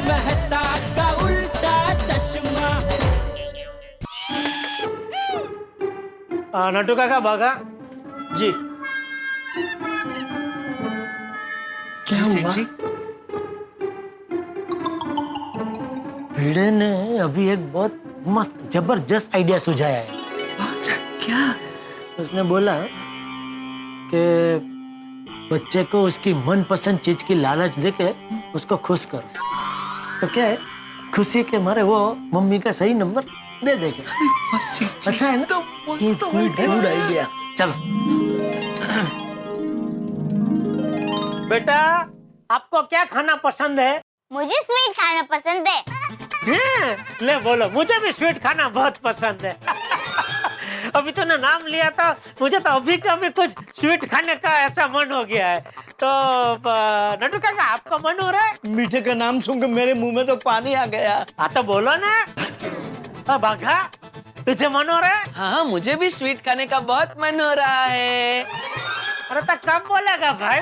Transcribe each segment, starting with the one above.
मेहता का उल्टा चश्मा। नटू काका भागा जी। क्या हुआ? भिड़े ने अभी एक बहुत मस्त जबरदस्त आइडिया सुझाया है। क्या? उसने बोला कि बच्चे को उसकी मनपसंद चीज की लालच देके उसको खुश करो, तो क्या है खुशी के मारे वो मम्मी का सही नंबर दे देगा। अच्छा है ना? Good idea. चलो बेटा, आपको क्या खाना पसंद है? मुझे स्वीट खाना पसंद है। ले बोलो, मुझे भी स्वीट खाना बहुत पसंद है। अभी तूने नाम लिया था, मुझे तो अभी का भी कुछ स्वीट खाने का ऐसा मन हो गया है। तो नटू काका आपका मन हो रहा है? मीठे का नाम सुनकर मेरे मुंह में तो पानी आ गया। हाँ तो बोलो ना। बाघा तुझे मन हो रहा है? हाँ, मुझे भी स्वीट खाने का बहुत मन हो रहा है। अरे तो कब बोलेगा भाई?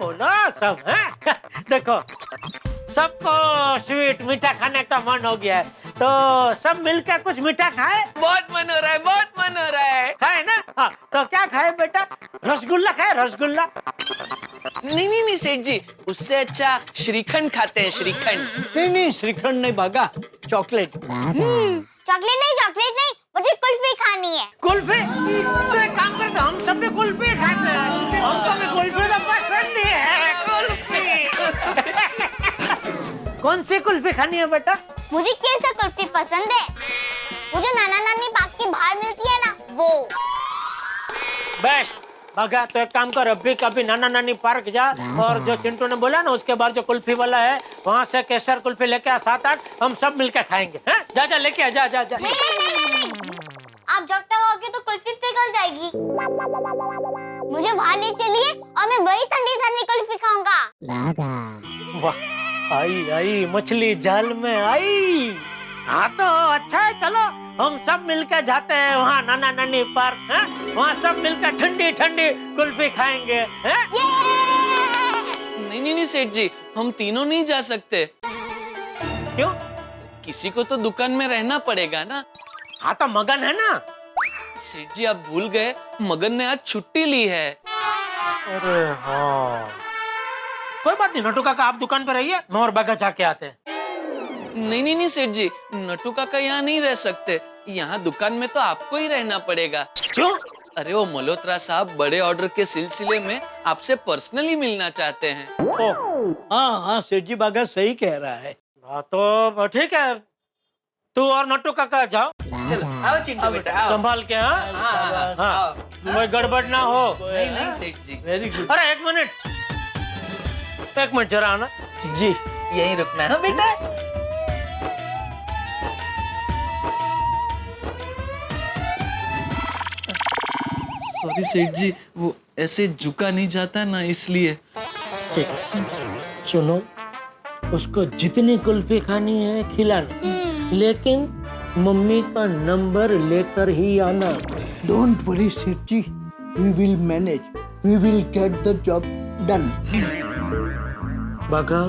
बोलो सब है। देखो सबको स्वीट मीठा खाने का मन हो गया है, तो सब मिलकर कुछ मीठा खाए। बहुत मन हो रहा है, बहुत मन हो रहा है। खाए ना? हाँ तो क्या खाए बेटा? रसगुल्ला खाए, रसगुल्ला। नहीं सेठ जी, उससे अच्छा श्रीखंड खाते हैं, श्रीखंड। नहीं श्रीखंड नहीं भागा, चॉकलेट। चॉकलेट नहीं, मुझे कुल्फी खानी है। कुल्फी? तो एक काम करते, हम सब भी कुल्फी खाते हैं। हमको भी कुल्फी तो पसंद ही है। कुल्फी। कौन सी कुल्फी खानी है बेटा? मुझे केसर कुल्फी पसंद है। मुझे नाना नानी बाग के बाहर मिलती है ना, वो। बेस्ट। भागा तो एक काम कर, अभी कभी नाना नानी पार्क जा और जो चिंटू ने बोला ना उसके बाद जो कुल्फी वाला है वहाँ से केसर कुल्फी लेके आ, 7-8 हम सब मिलकर खाएंगे। हैं? जा लेके आ, जा। नहीं। आप जब तक आओगे तो कुल्फी पिघल जाएगी। मुझे वहाँ ले चलिए और मैं वही ठंडी कुल्फी खाऊंगा। वाह, आई मछली जाल में आई। हाँ तो अच्छा है, चलो हम सब मिलकर जाते हैं वहाँ नाना नानी पार्क। वहाँ सब मिलकर ठंडी कुल्फी खाएंगे। नहीं सेठ जी, हम तीनों नहीं जा सकते। क्यों? किसी को तो दुकान में रहना पड़ेगा ना। हाँ तो मगन है ना। सेठ जी आप भूल गए, मगन ने आज छुट्टी ली है। अरे हाँ, कोई बात नहीं नटू काका, आप दुकान पे रहिए, मैं और बागा जाके आते हैं। नहीं सेठ जी, नटू काका यहाँ नहीं रह सकते। यहाँ दुकान में तो आपको ही रहना पड़ेगा। क्यों? अरे वो मल्होत्रा साहब बड़े ऑर्डर के सिलसिले में आपसे पर्सनली मिलना चाहते हैं। हाँ सेठ जी बागा सही कह रहा है। हाँ तो ठीक है, तू और नटू काका जाओ। चलो आओ चिंटू बेटा, आओ। संभाल के। हाँ, कोई गड़बड़ ना हो। नहीं सेठ जी। Very good. अरे एक मिनट जरा आना जी। यहीं रुकना है बेटा। सॉरी सेठ जी, वो ऐसे झुका नहीं जाता ना, इसलिए। ठीक है, सुनो, उसको जितनी कुल्फी खानी है खिलाना, लेकिन मम्मी का नंबर लेकर ही आना। Don't worry seth ji, we will manage, we will get the job done. Bagha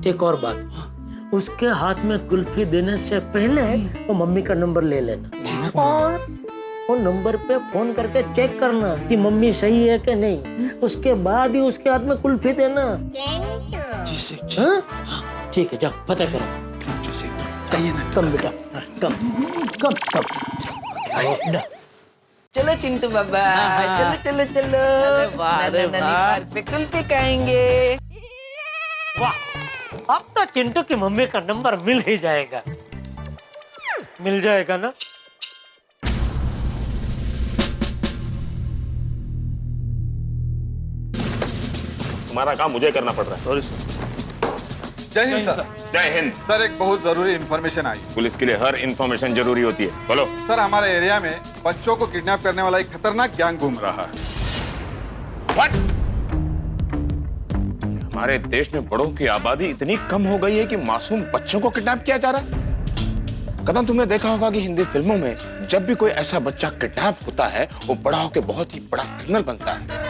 एक और बात, उसके हाथ में कुल्फी देने से पहले वो मम्मी का नंबर ले लेना और वो नंबर पे फोन करके चेक करना कि मम्मी सही है कि नहीं, उसके बाद ही उसके हाथ में कुल्फी देना। जी सेठ जी। हाँ? ठीक है, जाओ पता करो। थैंक यू सेठ जी। आइए ना, कम बेटा, कम। चलो चिंटू बाबा, चलो नाना नानी पार्क पे कुल्फी खाएंगे। वाह, अब तो चिंटू की मम्मी का नंबर मिल ही जाएगा। मिल जाएगा ना? तुम्हारा काम मुझे करना पड़ रहा है। सॉरी जय हिंद सर। जय हिंद सर एक बहुत जरूरी इंफॉर्मेशन आई। पुलिस के लिए हर इंफॉर्मेशन जरूरी होती है, बोलो। सर हमारे एरिया में बच्चों को किडनैप करने वाला एक खतरनाक गैंग घूम रहा है। What? हमारे देश में बड़ों की आबादी इतनी कम हो गई है कि मासूम बच्चों को किडनैप किया जा रहा है। कदम, तुमने देखा होगा कि हिंदी फिल्मों में जब भी कोई ऐसा बच्चा किडनैप होता है वो बड़ा होकर बहुत ही बड़ा क्रिमिनल बनता है।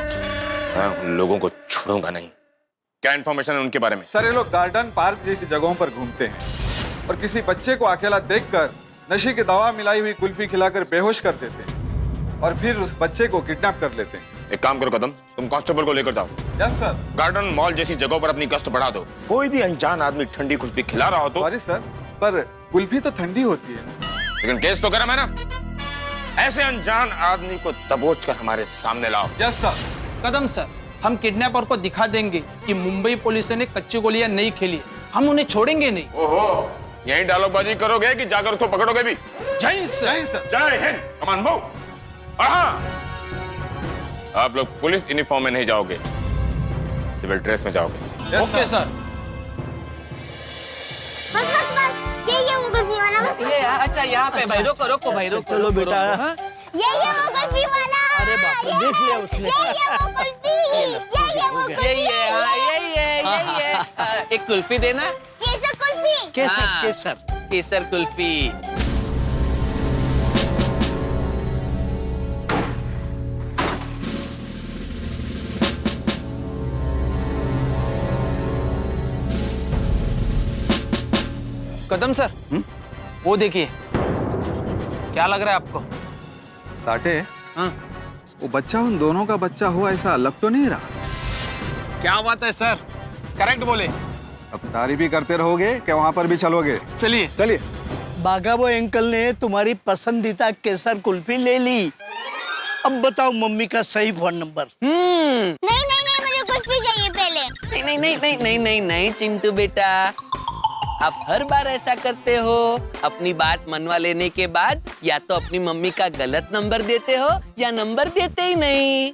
मैं उन लोगों को छोड़ूंगा नहीं। क्या इन्फॉर्मेशन है उनके बारे में? सर ये लोग गार्डन पार्क जैसी जगहों पर घूमते हैं और किसी बच्चे को अकेला देखकर नशे की दवा मिलाई हुई कुल्फी खिलाकर बेहोश कर देते हैं और फिर उस बच्चे को किडनैप कर लेते हैं। एक काम करो कदम, तुम कांस्टेबल को लेकर जाओ। Yes sir. गार्डन मॉल जैसी जगहों पर अपनी गश्त बढ़ा दो। कोई भी अनजान आदमी ठंडी कुल्फी खिला रहा हो तो। सॉरी सर, पर कुल्फी तो ठंडी होती है। लेकिन केस तो करा मैं ना। ऐसे अनजान आदमी को दबोच कर हमारे सामने लाओ। Yes sir. कदम सर, हम किडनैपर को दिखा देंगे कि मुंबई पुलिस ने कच्ची गोलियां नहीं खेली, हम उन्हें छोड़ेंगे नहीं। ओहो, यही डायलॉगबाजी करोगे कि जाकर उसको पकड़ोगे भी? जय हिंद सर। जय हिंद सर। जय हिंद। कमान मूव। और हाँ, आप लोग पुलिस यूनिफॉर्म में नहीं जाओगे, सिविल ड्रेस में जाओगे। Okay sir. बस बस बस, ये वो कुल्फी वाला, बस ये अच्छा यहाँ पे भाई, रोको रोको भाई, रोको। चलो बेटा। ये वो कुल्फी वाला। अरे बाप रे, देख लिया उसने। ये वो कुल्फी, ये वो कुल्फी। ये एक कुल्फी देना। केसर कुल्फी। केसर हाँ। केसर। केसर कुल्फी। कदम सर, वो देखिए, क्या लग रहा है आपको? साटे, हाँ? वो बच्चा उन दोनों का बच्चा हुआ ऐसा लग तो नहीं रहा। क्या बात है सर, करेक्ट बोले। अब तारीफ ही करते रहोगे कि वहाँ पर भी चलोगे? चलिए। चलिए। बागाबो अंकल ने तुम्हारी पसंदीदा केसर कुल्फी ले ली। अब बताओ मम्मी का सही फोन नंबर। नहीं नहीं नहीं, मुझे कुल्फी चाहिए पहले। नहीं नहीं नहीं नहीं नहीं नहीं चिंटू बेटा, आप हर बार ऐसा करते हो। अपनी बात मनवा लेने के बाद या तो अपनी मम्मी का गलत नंबर देते हो या नंबर देते ही नहीं।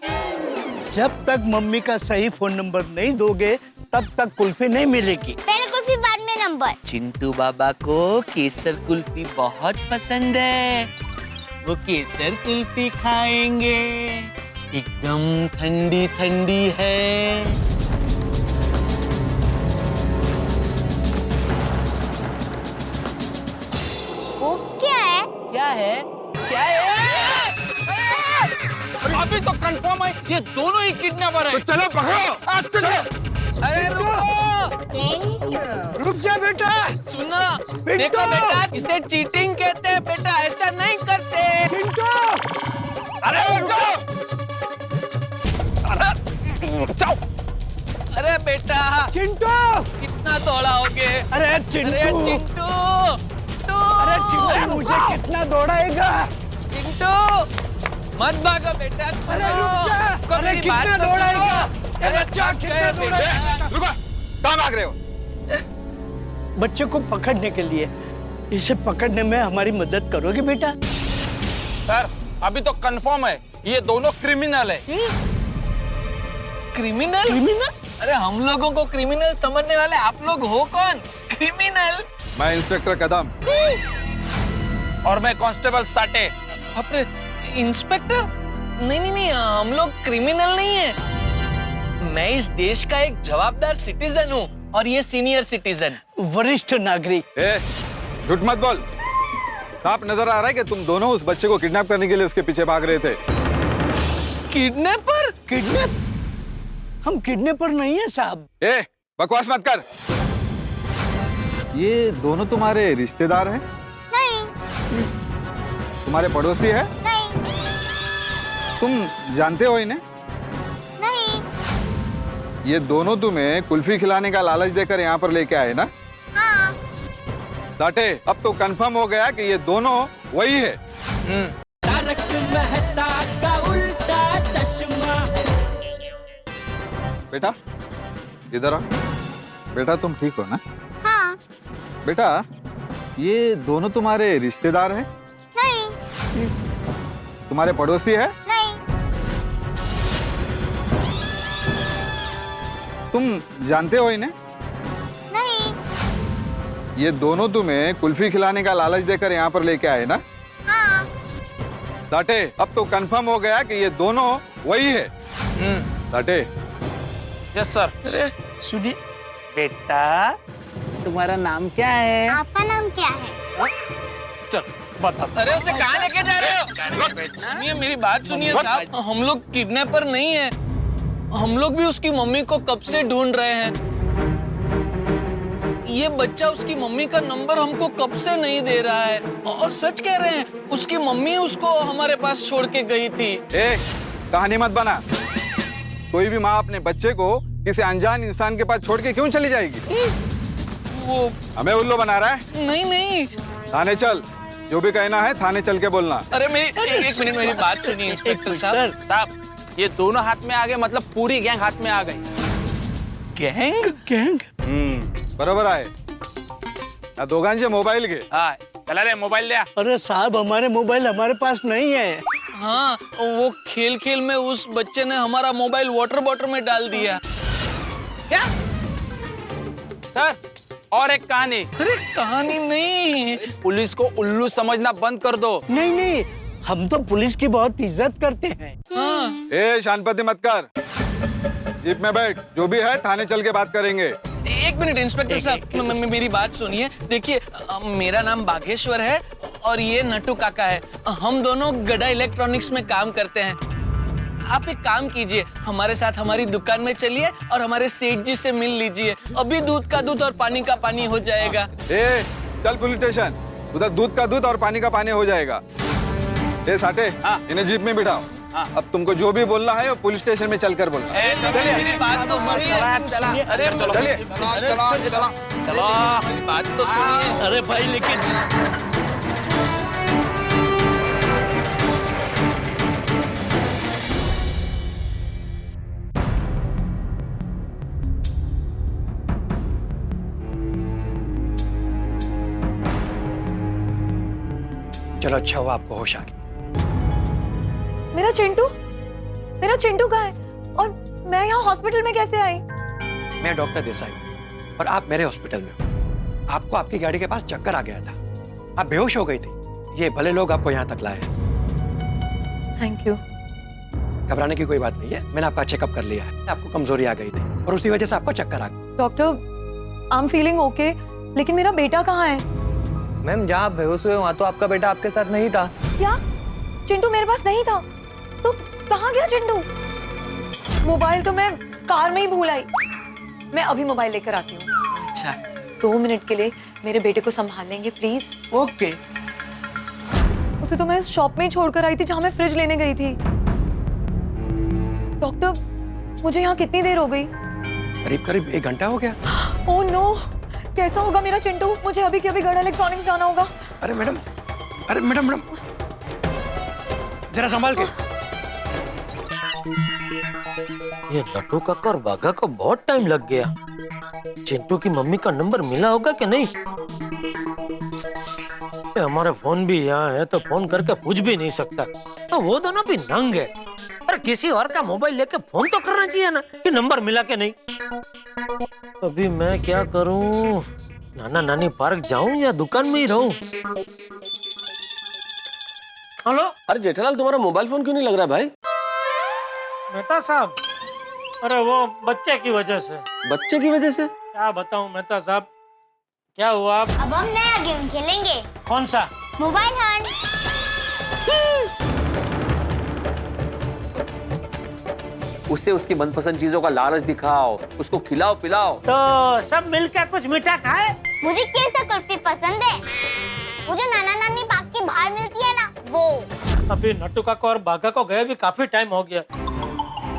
जब तक मम्मी का सही फोन नंबर नहीं दोगे तब तक कुल्फी नहीं मिलेगी। पहले कुल्फी बाद में नंबर। चिंटू बाबा को केसर कुल्फी बहुत पसंद है, वो केसर कुल्फी खाएंगे। एकदम ठंडी ठंडी है। वो क्या है? क्या है? क्या है? अभी तो कंफर्म है, ये दोनों ही किडनैपर है। चलो पकड़ो। अरे रुको, रुक जा बेटा। सुनो, देखो बेटा, इसे चीटिंग कहते हैं बेटा, ऐसा नहीं करते। अरे रुक जाओ। अरे जाओ। अरे बेटा, चिंटू। कितना दौड़ाओगे? अरे चिंटू। अरे चिंटू, अरे चिंटू, मुझे कितना दौड़ाएगा? चिंटू, मत भागो बेटा। अरे रुक जा। अरे मेरी बात कितना तो सुनो। दौड़ाएगा? अरे बच्चा कितना दौड़ाएगा? रुको, कहाँ भाग रहे हो? बच्चे को पकड़ने के लिए, इसे पकड़ने में हमारी मदद करोगे बेटा? सर, अभी तो कंफर्म है, ये दोनों क्रिमिनल है। क्रिमिनल? क्रिमिनल? अरे हम लोगों को क्रिमिनल समझने वाले आप लोग हो कौन? क्रिमिनल? मैं इंस्पेक्टर कदम। और मैं कांस्टेबल साटे। अपने इंस्पेक्टर? नहीं नहीं नहीं, हम लोग क्रिमिनल नहीं है। मैं इस देश का एक जवाबदार सिटीजन हूँ और ये सीनियर सिटीजन। वरिष्ठ नागरिक। ए, झूठ मत बोल। साफ नजर आ रहा है कि तुम दोनों उस बच्चे को किडनैप करने के लिए उसके पीछे भाग रहे थे। किडनैपर? किडनैप? हम किडनैपर नहीं है साहब। ए, बकवास मत कर। ये दोनों तुम्हारे रिश्तेदार हैं? नहीं तुम्हारे पड़ोसी है? नहीं तुम जानते हो इन्हें? नहीं। ये दोनों तुम्हें कुल्फी खिलाने का लालच देकर यहाँ पर लेके आए ना? हाँ। साटे, अब तो कंफर्म हो गया कि ये दोनों वही है। तारक मेहता का उल्टा चश्मा। बेटा, इधर आ। बेटा, तुम ठीक हो ना? हाँ। बेटा, ये दोनों तुम्हारे रिश्तेदार हैं? नहीं तुम्हारे पड़ोसी है? नहीं। तुम जानते हो इन्हें? नहीं। ये दोनों तुम्हें कुल्फी खिलाने का लालच देकर यहाँ पर लेके आए ना? हाँ। साटे, अब तो कंफर्म हो गया कि ये दोनों वही है। साटे, यस सर। अरे सुनिए बेटा, तुम्हारा नाम क्या है? आपका नाम क्या है? चल बता। अरे उसे कहाँ लेके जा रहे हो? सुनिए मेरी बात सुनिए साहब, हम लोग किडनैपर नहीं है। हम लोग भी उसकी मम्मी को कब से ढूंढ रहे हैं। ये बच्चा उसकी मम्मी का नंबर हमको कब से नहीं दे रहा है। और सच कह रहे हैं, उसकी मम्मी उसको हमारे पास छोड़ के गई थी। ए, कहानी मत बना। कोई भी माँ अपने बच्चे को किसी अनजान इंसान के पास छोड़ के क्यों चली जाएगी? वो हमें उल्लू बना रहा है? नहीं नहीं। थाने चल, जो भी कहना है थाने चल के बोलना। अरे मेरी एक मिनट, मेरी बात सुनिए इंस्पेक्टर साहब। साहब ये दोनों हाथ में आ गए, मतलब पूरी गैंग हाथ में आ गई। गैंग? गैंग? बरोबर आहे ना दोघांचे मोबाईल घे। हाँ चला रे मोबाइल लिया। अरे साहब, हमारे मोबाइल हमारे पास नहीं है। हाँ, वो खेल खेल में उस बच्चे ने हमारा मोबाइल वाटर बॉटल में डाल दिया। क्या सर? और एक कहानी। अरे कहानी नहीं, पुलिस को उल्लू समझना बंद कर दो। नहीं नहीं, हम तो पुलिस की बहुत इज्जत करते हैं। हाँ। ए शांतपति मत कर, जीप में बैठ, जो भी है थाने चल के बात करेंगे। एक मिनट इंस्पेक्टर साहब, मेरी बात सुनिए। देखिए, मेरा नाम बागेश्वर है और ये नट्टू काका है। हम दोनों गड़ा इलेक्ट्रॉनिक्स में काम करते हैं। आप एक काम कीजिए, हमारे साथ हमारी दुकान में चलिए और हमारे सेठ जी से मिल लीजिए। अभी दूध का दूध और पानी का पानी हो जाएगा। ए चल पुलिस स्टेशन, उधर दूध का दूध और पानी का पानी हो जाएगा। ए साटे, इन्हें जीप में बिठाओ। अब तुमको जो भी बोलना है वो पुलिस स्टेशन में चलकर बोलना। चलिए मेरी बात तो सुनिए। अरे चलिए। चलो मेरी बात तो सुनिए। अरे भाई, लेकिन चलो अच्छा हुआ आपको होश आ गया। मेरा चिंटू कहाँ है? और मैं यहाँ हॉस्पिटल में कैसे आई? मैं डॉक्टर देसाई हूँ और आप मेरे हॉस्पिटल में हो। आपको आपकी गाड़ी के पास चक्कर आ गया था, आप बेहोश हो गई थी। ये भले लोग आपको यहाँ तक लाए। Thank you. घबराने की कोई बात नहीं है, मैंने आपका चेकअप कर लिया है। आपको कमजोरी आ गई थी और उसी वजह से आपको चक्कर आ गया। Doctor, I am feeling okay, लेकिन मेरा बेटा कहाँ है? मैम, जहाँ आप बेहोश हुए वहाँ तो आपका बेटा आपके साथ नहीं था। क्या? चिंटू मेरे पास नहीं था? तो कहाँ गया चिंटू? मोबाइल तो मैं कार में ही भूल आई। मैं अभी मोबाइल लेकर आती हूँ। अच्छा, 2 मिनट के लिए मेरे बेटे को संभाल लेंगे प्लीज? ओके। उसे तो मैं इस शॉप में ही छोड़कर आई थी जहाँ मैं फ्रिज लेने गई थी। डॉक्टर, मुझे यहाँ कितनी देर हो गई? करीब करीब 1 घंटा हो गया। ओह नो, कैसा होगा मेरा चिंटू? मुझे अभी के अभी गड़ा इलेक्ट्रॉनिक्स जाना होगा। अरे मैडम, जरा संभाल के। ये नट्टू काका और बाघा को बहुत टाइम लग गया। चिंटू की मम्मी का नंबर मिला होगा कि नहीं? हमारा फोन भी यहाँ है तो फोन करके पूछ भी नहीं सकता। तो वो दोनों भी नंग है। पर किसी और का मोबाइल लेके फोन तो करना चाहिए ना कि नंबर मिला के नहीं। अभी मैं क्या करूं? नाना नानी पार्क जाऊं या दुकान में ही रहूं? हेलो। अरे जेठालाल, तुम्हारा मोबाइल फोन क्यों नहीं लग रहा भाई? मेहता साहब, अरे वो बच्चे की वजह से। बच्चे की वजह से? क्या बताऊं मेहता साहब, क्या हुआ? आप अब हम नया गेम खेलेंगे। कौन सा? Mobile Hunt. उसे उसकी मनपसंद चीजों का लालच दिखाओ, उसको खिलाओ पिलाओ। तो सब मिलकर कुछ मीठा खाए। मुझे केसर कुल्फी पसंद है। मुझे नाना नानी बाग की बाहर मिलती है ना, वो। अभी नट्टू काका और बाघा को गए भी काफी टाइम हो गया।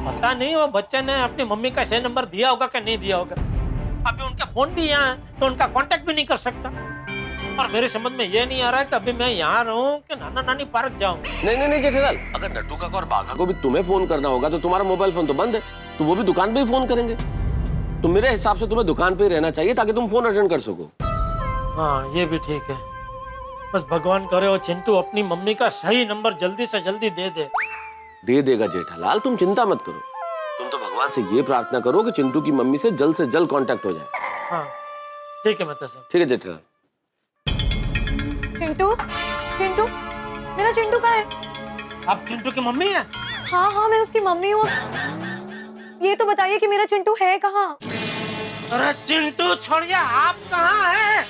पता नहीं वो बच्चे ने अपनी मम्मी का सही नंबर दिया होगा कि नहीं दिया होगा। अभी उनका फोन भी यहाँ है तो उनका कांटेक्ट भी नहीं कर सकता। और मेरे समझ में ये नहीं आ रहा है कि अभी मैं यहाँ रहूं कि नाना नानी पार्क जाऊं। नहीं जेठालाल, अगर नट्टू काका और बाघा को भी तुम्हें फोन करना होगा तो तुम्हारा मोबाइल फोन तो बंद है, तो वो भी दुकान पे ही फोन करेंगे। तो मेरे हिसाब से तुम्हें दुकान पे ही रहना चाहिए ताकि तुम फोन अटेंड कर सको। हाँ, ये भी ठीक है। बस भगवान करे वो चिंटू अपनी मम्मी का सही नंबर जल्दी से जल्दी दे देगा जेठालाल, तुम चिंता मत करो। तुम तो भगवान से ये प्रार्थना करो कि चिंटू की मम्मी से जल्द कांटेक्ट हो जाए। हाँ ठीक है मेहता साहब। ठीक है जेठालाल। चिंटू, मेरा चिंटू कहाँ है? आप चिंटू की मम्मी हैं? हाँ, मैं उसकी मम्मी हूँ। ये तो बताइए कि मेरा चिंटू है कहाँ? अरे चिंटू छोड़िए, आप कहाँ हैं?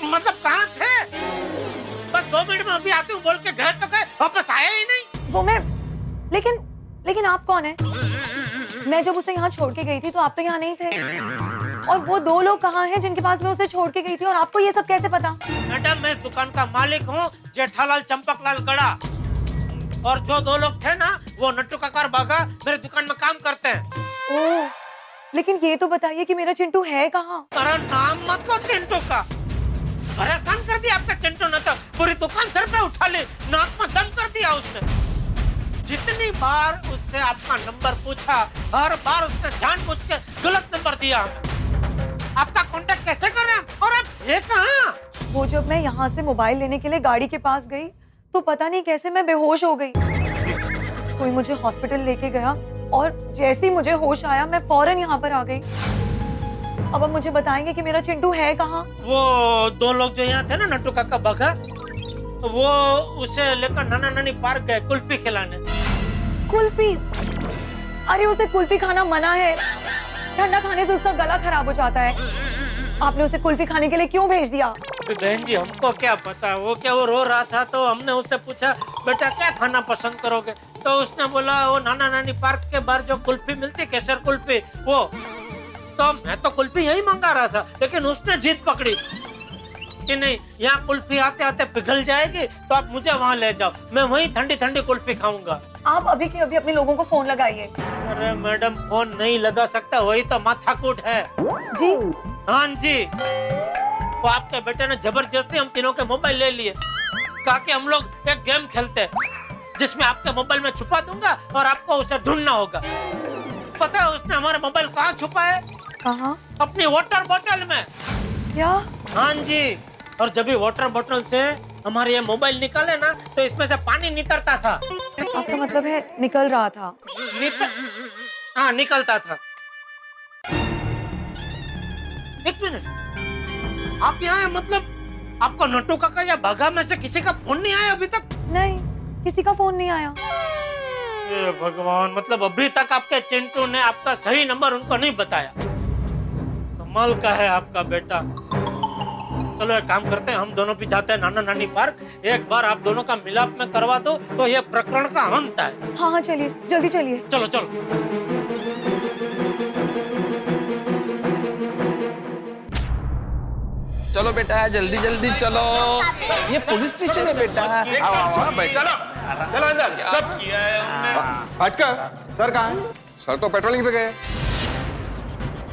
मतलब कहाँ थे? बस 2 मिनट में अभी आते हूँ बोल के गए तो गए, वापस आया ही नहीं। वो मैं, लेकिन आप कौन है? मैं जब उसे यहाँ छोड़ के गई थी तो आप तो यहाँ नहीं थे। और वो दो लोग कहाँ हैं जिनके पास मैं उसे छोड़ के गई थी, और आपको ये सब कैसे पता? मैडम, मैं इस दुकान का मालिक हूँ, जेठालाल चंपकलाल गड़ा। और जो दो लोग थे ना, वो नट्टू काका और बाघा मेरे दुकान में काम करते हैं। ओह, लेकिन ये तो बताइए कि मेरा चिंटू है कहाँ? अरे नाम मत लो चिंटू का, परेशान कर दिया आपका चिंटू ने, तो पूरी दुकान सर पे उठा ली, नाक में दम कर दिया उसने। जितनी बार उससे आपका नंबर पूछा, हर बार उसने जानबूझ के गलत नंबर दिया। आपका कांटेक्ट कैसे कर रहे हैं? और अब ये कहाँ? वो जब मैं यहाँ से मोबाइल लेने के लिए गाड़ी के पास गई तो पता नहीं कैसे मैं बेहोश हो गई। कोई मुझे हॉस्पिटल लेके गया और जैसे ही मुझे होश आया मैं फौरन यहाँ पर आ गई। अब मुझे बताएंगे कि मेरा चिंटू है कहाँ? वो दो लोग जो यहाँ थे ना, नट्टू काका बाघा, वो उसे लेकर नाना नानी पार्क गए कुल्फी खिलाने। कुल्फी? अरे उसे कुल्फी खाना मना है, ठंडा खाने से उसका गला खराब हो जाता है। आपने उसे कुल्फी खाने के लिए क्यों भेज दिया? बहन जी, हमको क्या पता, वो रो रहा था तो हमने उससे पूछा, बेटा क्या खाना पसंद करोगे? तो उसने बोला वो नाना नानी पार्क के बाहर जो कुल्फी मिलती, केसर कुल्फी, वो। तो मैं तो कुल्फी यही मंगा रहा था, लेकिन उसने जिद पकड़ी कि नहीं, यहाँ कुल्फी आते आते पिघल जाएगी, तो आप मुझे वहाँ ले जाओ, मैं वहीं ठंडी ठंडी कुल्फी खाऊंगा। आप अभी के अभी अपने लोगों को फोन लगाइए। अरे मैडम, फोन नहीं लगा सकता, वही तो माथाकूट है। जी हाँ जी, वो आपके बेटे ने जबरदस्ती हम तीनों के मोबाइल ले लिए, कहा कि हम लोग एक गेम खेलते हैं जिसमें आपके मोबाइल में छुपा दूंगा और आपको उसे ढूंढना होगा। पता है उसने हमारा मोबाइल कहाँ छुपा है? कहाँ? अपनी वाटर बोतल में। क्या? हाँ जी, और जब भी वाटर बोतल से हमारे ये मोबाइल निकाले ना, तो इसमें से पानी निकलता था। आपका मतलब है निकल रहा था? हाँ, निकलता था। एक मिनट, आप यहाँ हैं, मतलब आपको नट्टू काका या बाघा में से किसी का फोन नहीं आया अभी तक? नहीं, किसी का फोन नहीं आया। ये भगवान, मतलब अभी तक आपके चिंटू ने आपका सही नंबर उनको नहीं बताया। कमाल का है आपका बेटा। चलो एक काम करते हैं, हम दोनों भी जाते हैं नाना नानी पार्क, एक बार आप दोनों का मिलाप में करवा दो तो ये प्रकरण का अंत है। हाँ हाँ चलिए, जल्दी चलिए। चलो चलो। चलो बेटा, जल्दी जल्दी चलो, ये पुलिस स्टेशन है बेटा। चलो चलो अंदर। हटकर, सर कहाँ है? सर तो पेट्रोलिंग पे गए।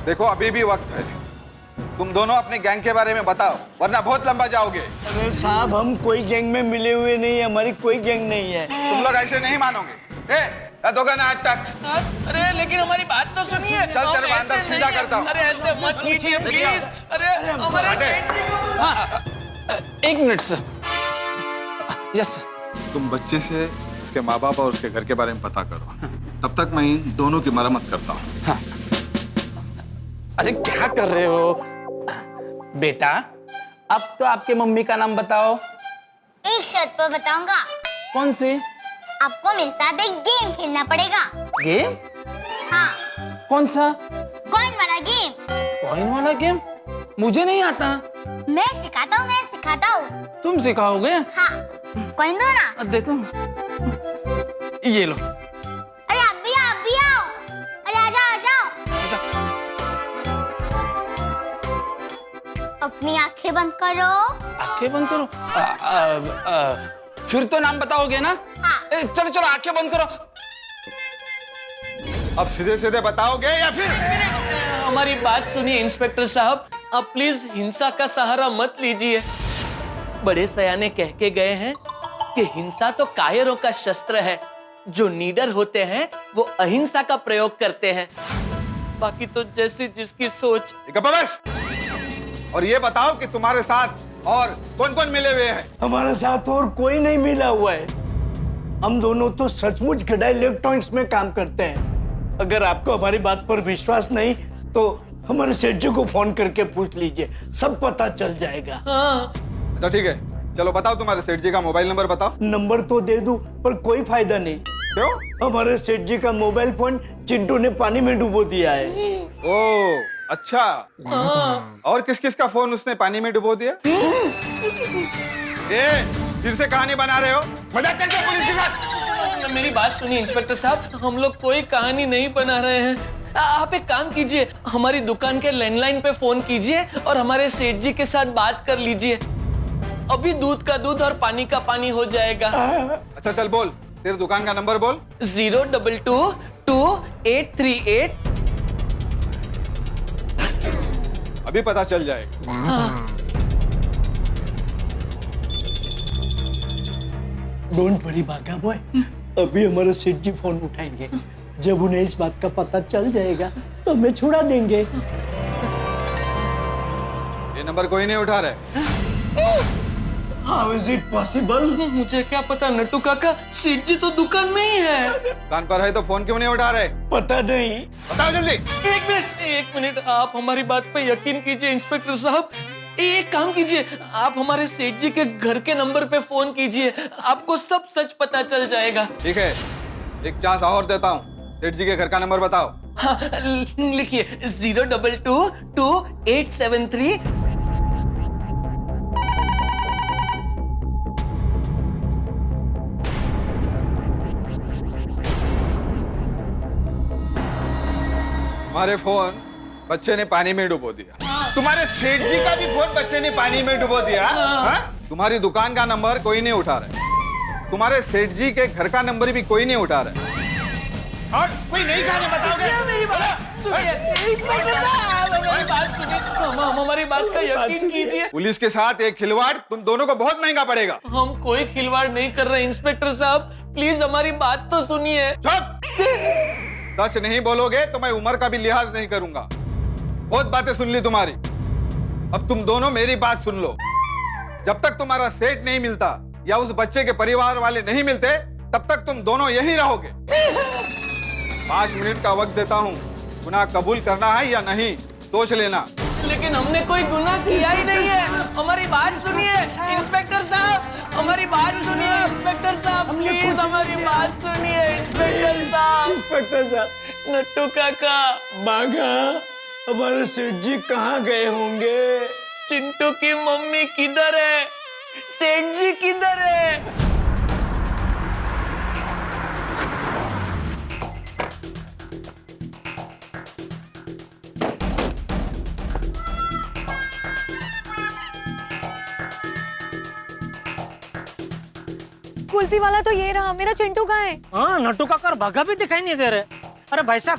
देखो अभी भी वक्त है, तुम दोनों अपने गैंग के बारे में बताओ, वरना बहुत लंबा जाओगे। अरे साहब, हम कोई गैंग में मिले हुए नहीं है, हमारी कोई गैंग नहीं है। तुम लोग ऐसे नहीं मानोगे। दोगे ना आज तक? अरे लेकिन हमारी बात तो सुनिए। चल तेरे अंदर सीधा करता हूँ। अरे ऐसे मत कीजिए प्लीज। अरे हमारे एक मिनट सर। यस। तुम बच्चे से उसके माँ बाप और उसके घर के बारे में पता करो, तब तक मैं इन दोनों की मरम्मत करता हूँ। हाँ। अरे क्या कर रहे हो बेटा? अब तो आपके मम्मी का नाम बताओ। एक शर्त पर बताऊंगा। कौन सी? आपको मेरे साथ एक गेम खेलना पड़ेगा। गेम? हाँ। कौन सा? कॉइन वाला गेम। कॉइन वाला गेम? मुझे नहीं आता। मैं सिखाता हूँ। तुम सिखाओगे? हाँ। कॉइन दो ना। दे दो। ये लो। अरे आप भी आओ। अरे आ जाओ। अपनी आंखें बंद करो। आंखें बंद करो? फिर तो नाम बताओगे ना? हाँ। चलो चलो आंखें बंद करो। अब सीधे सीधे बताओगे या फिर? हमारी बात सुनिए इंस्पेक्टर साहब, आप प्लीज हिंसा का सहारा मत लीजिए। बड़े सयाने कह के गए हैं कि हिंसा तो कायरों का शस्त्र है, जो नीडर होते हैं वो अहिंसा का प्रयोग करते हैं। बाकी तो जैसी जिसकी सोच। बस। और ये बताओ कि तुम्हारे साथ और कौन कौन मिले हुए हैं? हमारे साथ और कोई नहीं मिला हुआ है। हम दोनों तो सचमुच गड़ा इलेक्ट्रॉनिक्स में काम करते हैं। अगर आपको हमारी बात पर विश्वास नहीं तो हमारे सेठ जी को फोन करके पूछ लीजिए, सब पता चल जाएगा। हाँ। तो ठीक है, चलो बताओ तुम्हारे सेठ जी का मोबाइल नंबर बताओ। नंबर तो दे दूं पर कोई फायदा नहीं। क्यों? हमारे सेठ जी का मोबाइल फोन चिंटू ने पानी में डुबो दिया है। ओ अच्छा। और किस किस का फोन उसने पानी में डुबो दिया? फिर से कहानी बना रहे हो? मजाक करते हो पुलिस के साथ? मेरी बात सुनिए इंस्पेक्टर साहब, हम लोग कोई कहानी नहीं बना रहे हैं। आप एक काम कीजिए, हमारी दुकान के लैंडलाइन पे फोन कीजिए और हमारे सेठ जी के साथ बात कर लीजिए। अभी दूध का दूध और पानी का पानी हो जाएगा। अच्छा चल बोल, तेरे दुकान का नंबर बोल। 0222838। अभी पता चल जाएगा। डोंट वरी बागा बॉय, अभी हमारे सेठ जी फोन उठाएंगे। जब उन्हें इस बात का पता चल जाएगा तो हमें छुड़ा देंगे। ये नंबर कोई नहीं उठा रहा। How is it possible? मुझे क्या पता नट्टू काका, सेठ जी तो दुकान में ही है। दुकान पर है तो फोन क्यों नहीं उठा रहे? पता नहीं। बताओ जल्दी। एक मिनट, आप हमारी बात पे यकीन कीजिए इंस्पेक्टर साहब। एक काम कीजिए, आप हमारे सेठ जी के घर के नंबर पे फोन कीजिए, आपको सब सच पता चल जाएगा। ठीक है, एक चांस और देता हूँ। सेठ जी के घर का नंबर बताओ। हाँ, लिखिए 0222873। तुम्हारे फोन बच्चे ने पानी में डुबो दिया। तुम्हारे सेठ जी का भी फोन बच्चे ने पानी में डुबो दिया। हाँ? तुम्हारी दुकान का नंबर कोई नहीं उठा रहा। तुम्हारे सेठ जी के घर का नंबर भी कोई नहीं उठा रहा। और कोई नई कहानी बताओगे? हमारी बात का यकीन कीजिए। पुलिस के साथ एक खिलवाड़ तुम दोनों को बहुत महंगा पड़ेगा। हम कोई खिलवाड़ नहीं कर रहे इंस्पेक्टर साहब, प्लीज हमारी बात तो सुनिए। चुप! सच नहीं बोलोगे तो मैं उम्र का भी लिहाज नहीं करूंगा। बहुत बातें सुन ली तुम्हारी, अब तुम दोनों मेरी बात सुन लो। जब तक तुम्हारा सेठ नहीं मिलता या उस बच्चे के परिवार वाले नहीं मिलते, तब तक तुम दोनों यहीं रहोगे। 5 मिनट का वक्त देता हूँ, गुनाह कबूल करना है या नहीं सोच लेना। लेकिन हमने कोई गुनाह किया ही नहीं है। हमारी बात सुनिए इंस्पेक्टर साहब, हमारी बात सुनिए इंस्पेक्टर साहब, प्लीज हमारी बात सुनिए इंस्पेक्टर साहब। इंस्पेक्टर साहब, नट्टू काका, बागा, हमारे सेठ जी कहाँ गए होंगे? चिंटू की मम्मी किधर है? सेठ जी किधर है? कुल्फी वाला तो ये रहा, मेरा चिंटू कहाँ है? हाँ, नट्टू काका और बाघा भी दिखाई नहीं दे रहे। अरे भाई साहब,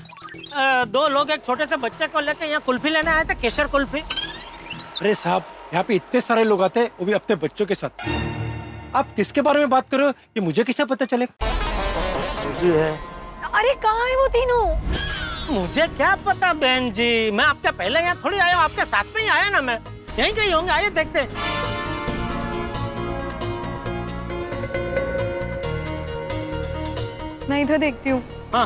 2 लोग एक छोटे से बच्चे को लेकर यहाँ कुल्फी लेने आए थे, केसर कुल्फी। अरे साहब, यहाँ पे इतने सारे लोग आते हैं, वो भी अपने बच्चों के साथ। आप किसके बारे में बात कर रहे हो, ये मुझे कैसे पता चलेगा? अरे कहाँ है वो तीनों? मुझे क्या पता बहन जी, मैं आपके पहले यहाँ थोड़ी आया हूँ, आपके साथ में ही आया ना मैं। यहीं कहीं होंगे, आइए देखते। मैं इधर देखती हूँ। हाँ,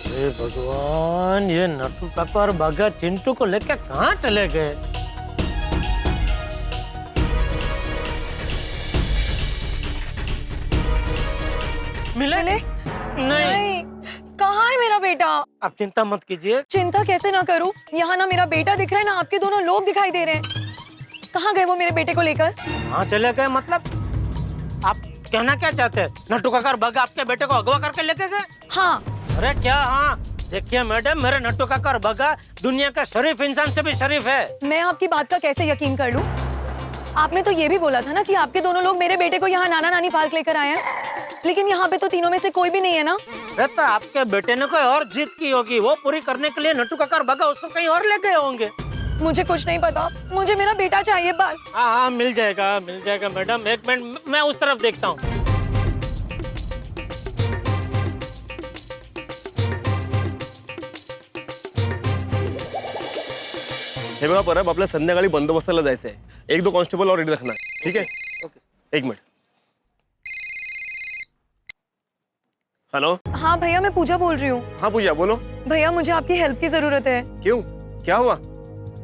हे भगवान, ये नट्टू काका और बाघा चिंटू को लेकर कहाँ चले गए? मिले? नहीं। कहाँ है मेरा बेटा? आप चिंता मत कीजिए। चिंता कैसे ना करूं? यहाँ ना मेरा बेटा दिख रहा है, ना आपके दोनों लोग दिखाई दे रहे हैं। कहाँ गए वो मेरे बेटे को लेकर? हाँ चले गए मतलब? आप कहना क्या चाहते हैं? नट्टू काका और बाघा आपके बेटे को अगवा करके लेके गए? हाँ। अरे क्या हाँ? देखिए मैडम, मेरे नट्टू काका और बाघा दुनिया का शरीफ इंसान से भी शरीफ है। मैं आपकी बात का कैसे यकीन कर लूं? आपने तो ये भी बोला था ना कि आपके दोनों लोग मेरे बेटे को यहाँ नाना नानी पार्क लेकर आए हैं, लेकिन यहाँ पे तो तीनों में से कोई भी नहीं है ना। तो आपके बेटे ने कोई और जिद की होगी, वो पूरी करने के लिए नट्टू काका और बाघा उसको कहीं और ले गए होंगे। मुझे कुछ नहीं पता, मुझे मेरा बेटा चाहिए बस। हाँ मिल जाएगा मैडम, एक मिनट मैं उस तरफ देखता हूँ। हे बघा, परब आपल्या संध्याकाळी बंदोबस्ताला जायचं आहे। 1-2 कॉन्स्टेबल और रेडी रखना, ठीक है? Okay, 1 minute. हेलो। हाँ भैया, मैं पूजा बोल रही हूँ। हाँ पूजा, बोलो। भैया मुझे आपकी हेल्प की जरूरत है। क्यों, क्या हुआ?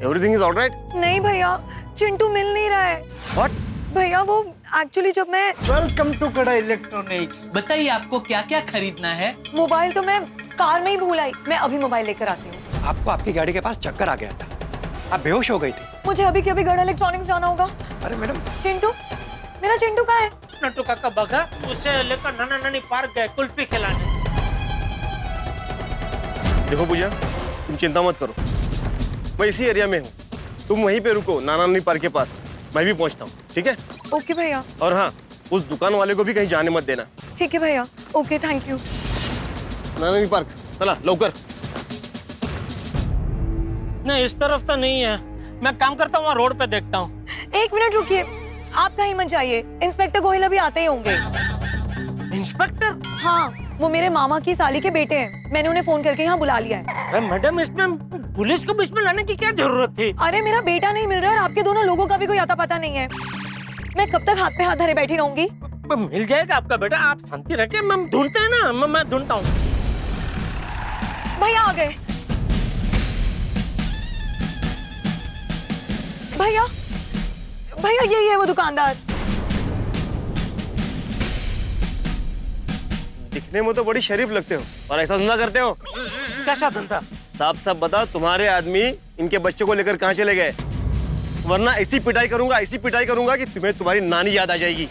Everything is alright? नहीं भैया, चिंटू मिल नहीं रहा है। व्हाट? भैया वो एक्चुअली जब मैं वेलकम टू कड़ा इलेक्ट्रॉनिक्स। बताइए आपको क्या क्या खरीदना है? मोबाइल तो मैं कार में ही भूल आई, मैं अभी मोबाइल लेकर आती हूँ। आपको आपकी गाड़ी के पास चक्कर आ गया था, आप बेहोश हो गई थी। मुझे अभी के अभी गढ़ इलेक्ट्रॉनिक्स जाना होगा। अरे मैडम, चिंटू, मेरा चिंटू कहाँ है? नट्टू काका बगा उसे लेकर नाना नानी पार्क गए कुल्फी खिलाने। देखो पूजा, तुम चिंता मत करो, मैं इसी एरिया में हूँ, तुम वहीं पे रुको नाना नानी पार्क के पास, मैं भी पहुँचता हूँ, ठीक है? ओके भैया। और हाँ, उस दुकान वाले को भी कहीं जाने मत देना। ठीक है भैया, ओके, थैंक यू। नाना नानी पार्क, चला लवकर। नहीं, इस तरफ तो नहीं है, मैं काम करता हूँ वहाँ रोड पे देखता हूँ। 1 मिनट रुकिए, आप कहीं मत जाइए, इंस्पेक्टर गोहिल अभी आते ही होंगे। इंस्पेक्टर? हाँ, वो मेरे मामा की साली के बेटे हैं, मैंने उन्हें फोन करके यहाँ बुला लिया है। अरे मैडम, इसमें पुलिस को बीच में लाने की क्या जरूरत थी? अरे मेरा बेटा नहीं मिल रहा है और आपके दोनों लोगों का भी कोई आता पता नहीं है, मैं कब तक हाथ पे हाथ धरे बैठी रहूंगी? मिल जाएगा आपका बेटा, आप शांति रखिए, मैं ढूंढते हैं ना, मैं ढूंढता हूँ। भैया आ गए। भैया, भैया यही है वो दुकानदार। दिखने में तो बड़ी शरीफ लगते हो और ऐसा धंधा करते हो। कैसा धंधा? साफ साफ बताओ, तुम्हारे आदमी इनके बच्चे को लेकर कहाँ चले गए? वरना ऐसी पिटाई करूंगा कि तुम्हें तुम्हारी नानी याद आ जाएगी।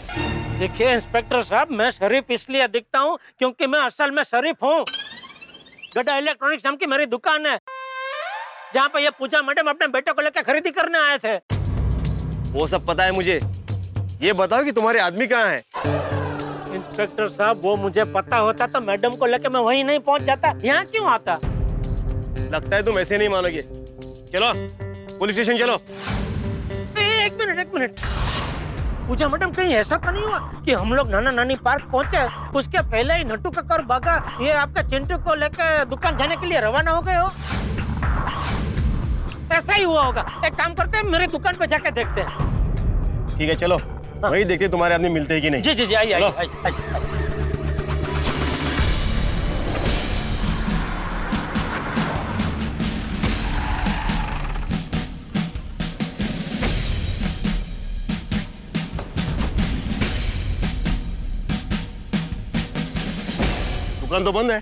देखिए इंस्पेक्टर साहब, मैं शरीफ इसलिए दिखता हूँ क्योंकि मैं असल में शरीफ हूँ। गड्ढा इलेक्ट्रॉनिक्स नाम की मेरी दुकान है, जहाँ पे ये पूजा मैडम अपने बेटे को लेकर खरीदी करने आए थे। वो सब पता है मुझे, ये बताओ कि तुम्हारे आदमी कहाँ है? इंस्पेक्टर साहब, वो मुझे पता होता तो मैडम को लेकर मैं वहीं नहीं पहुँच जाता, यहाँ क्यों आता? लगता है तुम ऐसे नहीं मानोगे। चलो पुलिस स्टेशन चलो। एक मिनट, पूजा मैडम, कहीं ऐसा तो नहीं हुआ कि हम लोग नाना नानी पार्क पहुंचे, उसके पहले ही नट्टू काका और बागा ये आपका चिंटू को लेकर दुकान जाने के लिए रवाना हो गए हो? ऐसा ही हुआ होगा। एक काम करते हैं, मेरी दुकान पे जाके देखते हैं। ठीक है चलो, वही देखते तुम्हारे आदमी मिलते हैं कि नहीं। जी, आइए। दुकान तो बंद है।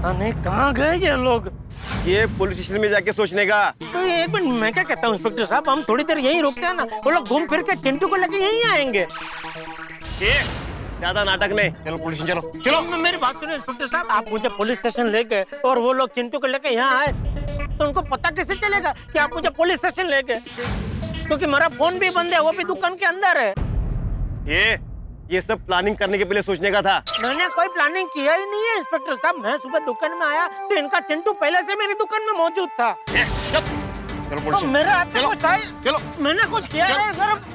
अरे कहाँ गए ये लोग? ये पुलिस स्टेशन में जाके सोचने का। तो एक मिनट, मैं क्या कहता हूँ इंस्पेक्टर साहब, हम थोड़ी देर यहीं रुकते हैं ना, वो लोग घूम फिर के चिंटू को लेके यहीं आएंगे। ज्यादा नाटक नहीं, चलो पुलिस स्टेशन चलो। मेरी बात सुनो इंस्पेक्टर साहब, आप मुझे पुलिस स्टेशन ले गए और वो लोग चिंटू को लेके यहाँ आए, तो उनको पता कैसे चलेगा कि आप मुझे पुलिस स्टेशन ले गए? क्योंकि मेरा फोन भी बंद है, वो भी दुकान के अंदर है। ये सब प्लानिंग करने के पहले सोचने का था। मैंने कोई प्लानिंग किया ही नहीं है इंस्पेक्टर साहब, मैं सुबह दुकान में आया तो इनका चिंटू पहले से मेरी दुकान में मौजूद था। चलो पुलिस मेरे हाथ में कुछ था? चलो, मैंने कुछ किया है?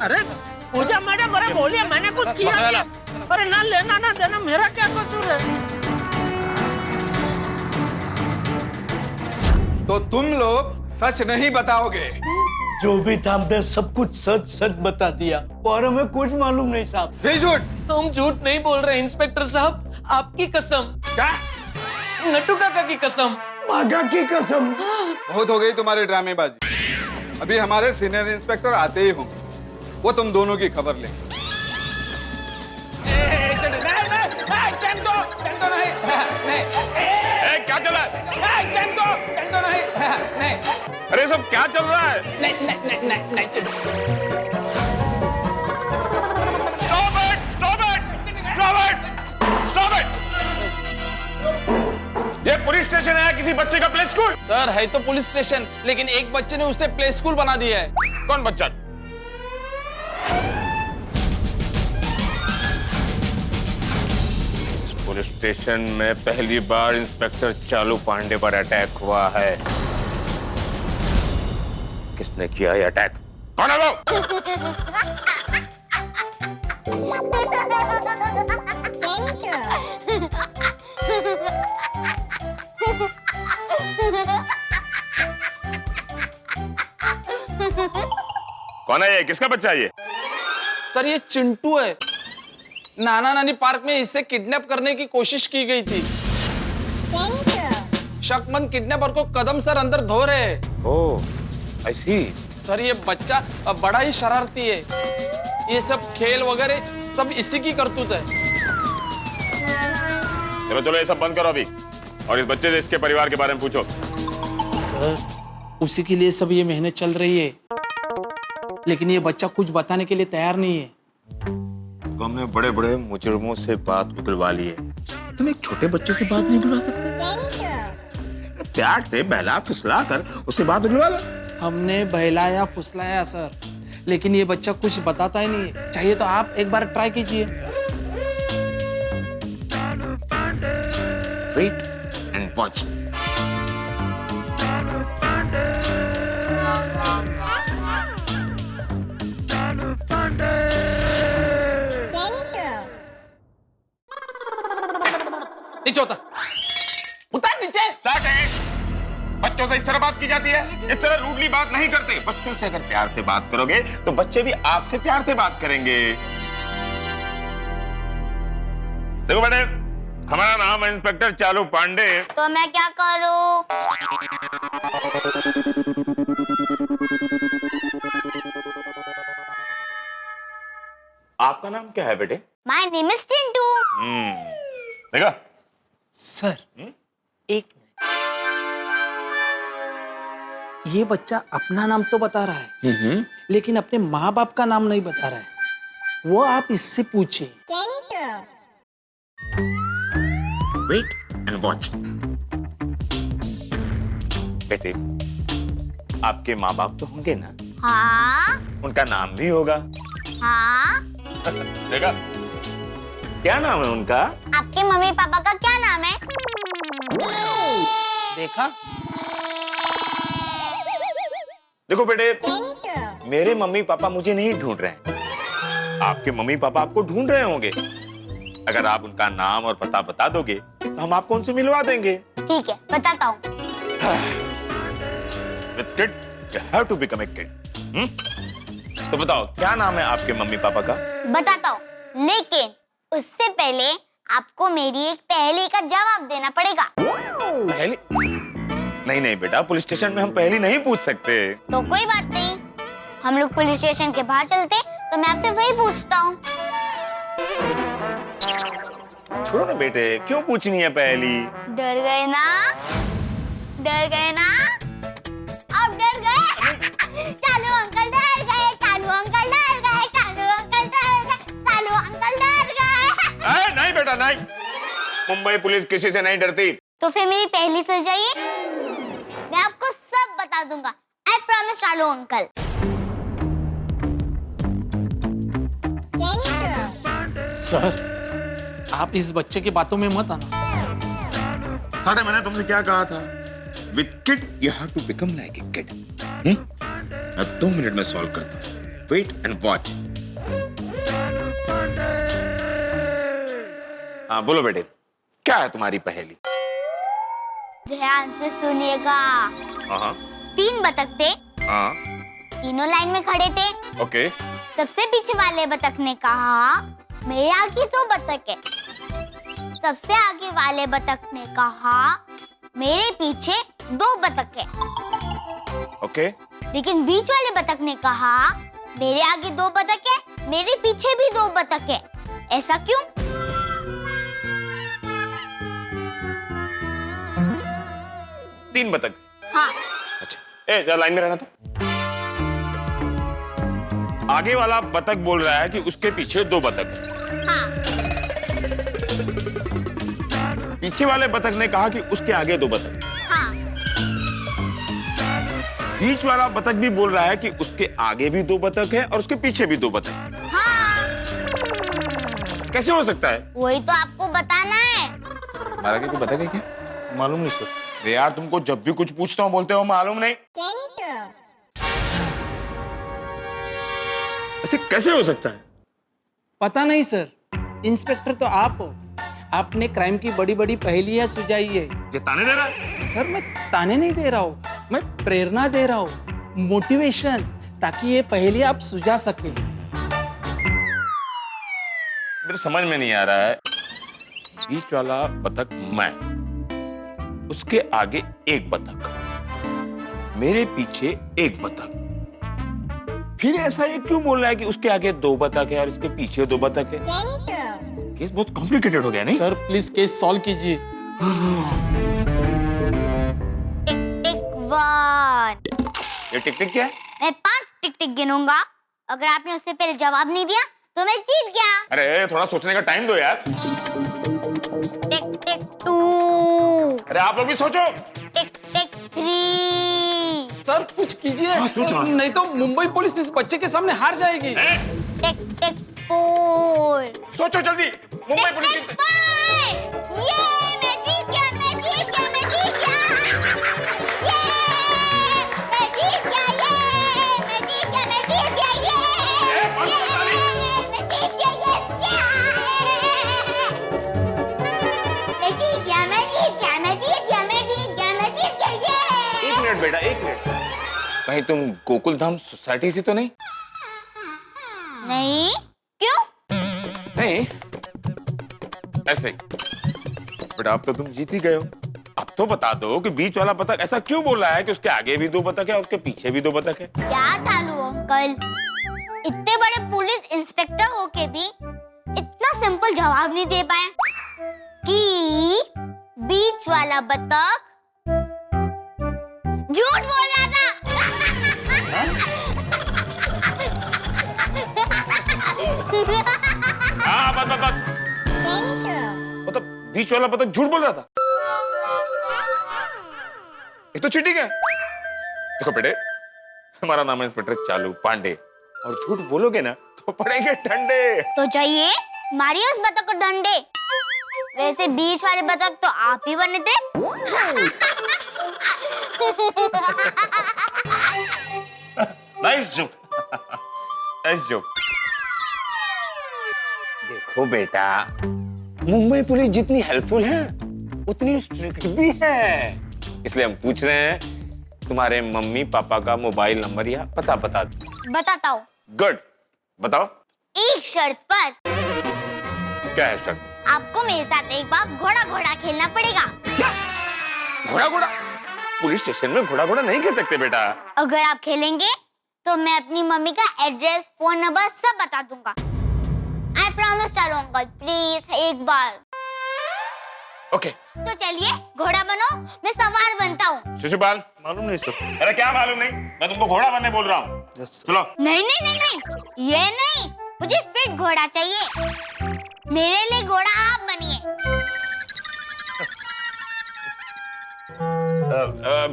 अरे पूजा मैडम, अरे बोलिए, मैंने कुछ किया है? अरे ना लेना ना देना, मेरा क्या कसूर है? तो तुम लोग सच नहीं बताओगे? जो भी था हमने सब कुछ सच बता दिया और हमें कुछ मालूम नहीं साहब। ये झूठ? हम झूठ नहीं बोल रहे इंस्पेक्टर साहब, आपकी कसम। क्या? नट्टू काका की कसम। बागा की कसम। बहुत हो गई तुम्हारी ड्रामेबाजी, अभी हमारे सीनियर इंस्पेक्टर आते ही होंगे, वो तुम दोनों की खबर लेंगे। क्या चला है? अरे सब क्या चल रहा है? Stop it! ये पुलिस स्टेशन है किसी बच्चे का प्ले स्कूल? सर है तो पुलिस स्टेशन, लेकिन एक बच्चे ने उसे प्ले स्कूल बना दिया है। कौन बच्चा? पुलिस स्टेशन में पहली बार इंस्पेक्टर चालू पांडे पर अटैक हुआ है। किसने किया ये अटैक? कौन है वो? कौन है ये? किसका बच्चा है ये? सर ये चिंटू है, नाना नानी पार्क में इससे किडनैप करने की कोशिश की गई थी। शक्मंद किडनैपर को कदम सर अंदर धो रहे हैं। ओह, I see। सर ये बच्चा बड़ा ही शरारती है, ये सब खेल वगैरह सब इसी की करतूत है। चलो चलो ये सब बंद करो अभी। और इस बच्चे से इसके परिवार के बारे में पूछो। सर उसी के लिए सब ये मेहनत चल रही है, लेकिन ये बच्चा कुछ बताने के लिए तैयार नहीं है। तो हमने बड़े बड़े मुजरिमों से बात उगलवा ली है, तुम एक छोटे बच्चे से बात नहीं उगलवा सकते? प्यार से बहला फुसला कर उससे बात उगलवा लो। हमने बहलाया फुसलाया सर, लेकिन ये बच्चा कुछ बताता ही नहीं है। चाहिए तो आप एक बार ट्राई कीजिए। Wait and watch. नीचे उतर, उतर नीचे। बच्चों से इस तरह बात की जाती है? इस तरह रूडली बात नहीं करते। बच्चों से अगर प्यार से बात करोगे तो बच्चे भी आपसे प्यार से बात करेंगे। देखो बेटे, हमारा नाम है इंस्पेक्टर चालू पांडे। तो मैं क्या करूं? आपका नाम क्या है बेटे? My name is Chintu. देखा सर एक मिनट, ये बच्चा अपना नाम तो बता रहा है, लेकिन अपने माँ बाप का नाम नहीं बता रहा है। वो आप इससे पूछिए। Wait and watch. बेटे, आपके माँ बाप तो होंगे ना? हाँ। उनका नाम भी होगा। हाँ। देखा, क्या नाम है उनका? आपके मम्मी पापा का क्या नाम है? देखा? देखो बेटे, मेरे मम्मी पापा मुझे नहीं ढूंढ रहे हैं, आपके मम्मी पापा आपको ढूंढ रहे होंगे। अगर आप उनका नाम और पता बता दोगे तो हम आपको उनसे मिलवा देंगे। ठीक है, बताता हूँ। With kid, you have to become a kid. तो बताओ, क्या नाम है आपके मम्मी पापा का? बताता हूँ, लेकिन उससे पहले आपको मेरी एक पहेली का जवाब देना पड़ेगा। पहेली? नहीं नहीं बेटा, पुलिस स्टेशन में हम पहेली नहीं पूछ सकते। तो कोई बात नहीं, हम लोग पुलिस स्टेशन के बाहर चलते, तो मैं आपसे वही पूछता हूँ। छोड़ो ना बेटे, क्यों पूछनी है पहेली? डर गए ना? डर गए ना? आप डर गए? चालू अंकल डर गए, चालू अंकल डर गए, चालू अंकल डर गए, चालू अंकल डर गए। नहीं बेटा नहीं, मुंबई पुलिस किसी से नहीं डरती। तो फिर मेरी पहेली सुन जाइए, मैं आपको सब बता दूंगा। आई प्रॉमिस चालू अंकल। सर आप इस बच्चे की बातों में मत आना। साढ़े मैंने तुमसे क्या कहा था? With kid, you have to become like a kid. मैं 2 मिनट में सॉल्व करता हूँ। Wait and watch. हाँ बोलो बेटे, क्या है तुम्हारी पहेली? ध्यान से सुनिएगा। हाँ 3 बतख थे, हाँ तीनों लाइन में खड़े थे। ओके। सबसे पीछे वाले बतख ने कहा मेरे आगे 2 बतख है। सबसे आगे वाले बतख ने कहा मेरे पीछे 2 बतख है। ओके। लेकिन बीच वाले बतख ने कहा मेरे आगे 2 बतख है, मेरे पीछे भी 2 बतख है। ऐसा क्यों? तीन बतख? हाँ। अच्छा, ए जरा लाइन में रहना तो। आगे वाला बतख बोल रहा है कि उसके पीछे 2 बतख है। हाँ। पीछे वाले बतख ने कहा कि उसके आगे 2 बतख। हाँ। बीच वाला बतख भी बोल रहा है कि उसके आगे भी 2 बतख है और उसके पीछे भी 2 बतख। हाँ। कैसे हो सकता है? वही तो आपको बताना है। हमारा कोई बतख है क्या? मालूम नहीं सर। अरे यार, तुमको जब भी कुछ पूछता हूँ बोलते हो मालूम नहीं। ऐसे कैसे हो सकता है? पता नहीं सर, इंस्पेक्टर तो आप हो। आपने क्राइम की बड़ी बड़ी पहेलियां सुझाई है। ये ताने दे रहा है? सर मैं ताने नहीं दे रहा हूँ, मैं प्रेरणा दे रहा हूँ, मोटिवेशन, ताकि ये पहेलियां आप सुझा सके। मेरे समझ में नहीं आ रहा है। बीच वाला बतख मैं, उसके आगे 1 बतख, मेरे पीछे 1 बतख। फिर ऐसा ये क्यों बोल रहा है कि उसके आगे 2 बतख है और इसके पीछे 2 बतख है? केस बहुत कॉम्प्लिकेटेड हो गया नहीं? सर प्लीज केस सॉल्व कीजिए। 1। ये टिक टिक क्या है? मैं 5 टिक टिक गिनूंगा, अगर आपने उससे पहले जवाब नहीं दिया तो मैं जीत गया। अरे थोड़ा सोचने का टाइम दो यार। टिक टिक 2। अरे आप लोग भी सोचो। टिक टिक 3। सर कुछ कीजिए, नहीं तो मुंबई पुलिस इस बच्चे के सामने हार जाएगी। टिक टिक 4। सोचो जल्दी। मुंबई पुलिस टिक टिक 5। ये मैं जीत गया, मैं जीत गया, मैं जीत गया। ये मैं जीत गया, ये मैं जीत गया, मैं जीत गया, ये मैं जीत गया, मैं जीत गया, मैं जीत गया, मैं जीत गया, मैं जीत गया, मैं जीत गया, ये। 1 मिनट बेटा, 1 मिनट। कहीं तुम गोकुल धाम सोसाइटी से तो नहीं? नहीं, क्यों? नहीं, ऐसे बेटा अब तो तुम जीत ही गए हो। अब तो बता दो कि बीच वाला बतख ऐसा क्यों बोल रहा है कि उसके आगे भी 2 बतख है और उसके पीछे भी 2 बतख है? क्या चालू अंकल, इतने बड़े पुलिस इंस्पेक्टर होके भी इतना सिंपल जवाब नहीं दे पाए कि बीच वाला बतख झूठ बोल रहा था। हाँ बस मतलब बीच वाला बतख झूठ बोल रहा था। ये तो चीटिंग है। देखो बेटे, हमारा नाम है इंस्पेक्टर चालू पांडे और झूठ बोलोगे ना तो पड़ेंगे ठंडे। तो चाहिए मारिए उस बतख को डंडे। वैसे बीच वाले बतख तो आप ही बने थे। Nice joke, nice joke. देखो बेटा, मुंबई पुलिस जितनी हेल्पफुल है उतनी स्ट्रिक्ट भी है, इसलिए हम पूछ रहे हैं तुम्हारे मम्मी पापा का मोबाइल नंबर या पता बता दो। बताता हूँ। गुड, बताओ। एक शर्त पर। क्या है शर्त? आपको मेरे साथ एक बार घोड़ा घोड़ा खेलना पड़ेगा। क्या? घोड़ा घोड़ा? पुलिस स्टेशन में घोड़ा घोड़ा नहीं खेल सकते बेटा। अगर आप खेलेंगे तो मैं अपनी मम्मी का एड्रेस, फोन नंबर सब बता दूंगा। I promise. चलो अंकल प्लीज एक बार। ओके। तो चलिए घोड़ा बनो, मैं सवार बनता हूँ। शिशुपाल। मालूम नहीं सर। अरे क्या मालूम नहीं? मैं तुमको घोड़ा बनने बोल रहा हूँ। चलो। नहीं नहीं नहीं नहीं, ये नहीं, मुझे फिट घोड़ा चाहिए। मेरे लिए घोड़ा आप बनिए।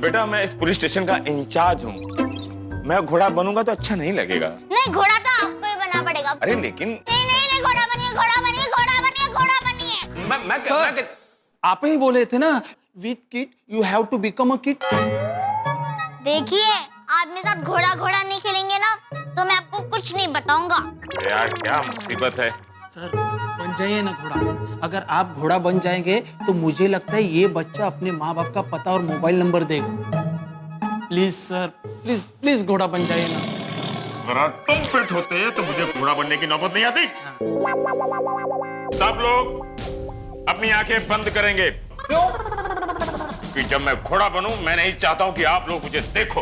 बेटा मैं इस पुलिस स्टेशन का इंचार्ज हूँ, मैं घोड़ा बनूंगा तो अच्छा नहीं लगेगा। नहीं, घोड़ा तो आपको ही बनना पड़ेगा। अरे लेकिन नहीं नहीं नहीं, घोड़ा बनिए, घोड़ा बनिए, घोड़ा बनिए, घोड़ा बनिए। मैं आप ही बोले थे ना, with kit you have to become a kit. देखिए, आप मेरे साथ घोड़ा घोड़ा नहीं खेलेंगे ना तो मैं आपको कुछ नहीं बताऊंगा। यार क्या मुसीबत है। सर बन जाइए ना घोड़ा। अगर आप घोड़ा बन जाएंगे तो मुझे लगता है ये बच्चा अपने माँ बाप का पता और मोबाइल नंबर देगा। प्लीज सर, प्लीज प्लीज घोड़ा बन जाइए ना। अगर तुम फिट होते तो मुझे घोड़ा बनने की नौबत नहीं आती। सब लोग अपनी आंखें बंद करेंगे। क्यों? कि जब मैं घोड़ा बनूं मैं नहीं चाहता हूं कि आप लोग मुझे देखो।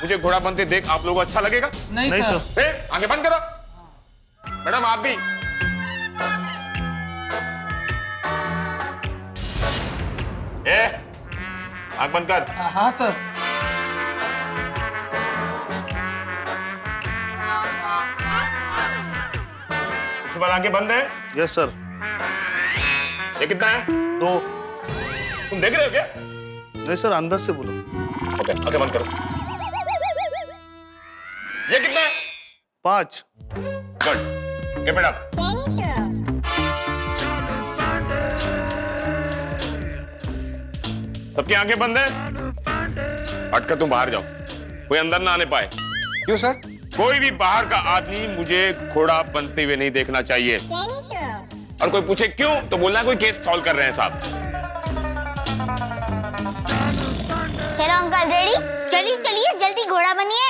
मुझे घोड़ा बनते देख आप लोगों को अच्छा लगेगा? नहीं सर। फिर आंखें बंद करो। मैडम आप भी। आंख बंद कर। हाँ सर। सुबह आंखें बंद है? Yes sir. ये कितना है? 2। तुम देख रहे हो क्या? नहीं सर, अंदर से बोलो। ओके, आंखें बंद करो। ये कितना है? 5। गुड। Keep it up. सबकी आंखें बंद है? हटकर तुम बाहर जाओ, कोई अंदर ना आने पाए। क्यों सर? कोई भी बाहर का आदमी मुझे घोड़ा बनते हुए नहीं देखना चाहिए। और कोई पूछे क्यों तो बोलना कोई केस सॉल्व कर रहे हैं साहब। चलो अंकल रेडी? चलिए चलिए जल्दी घोड़ा बनिए।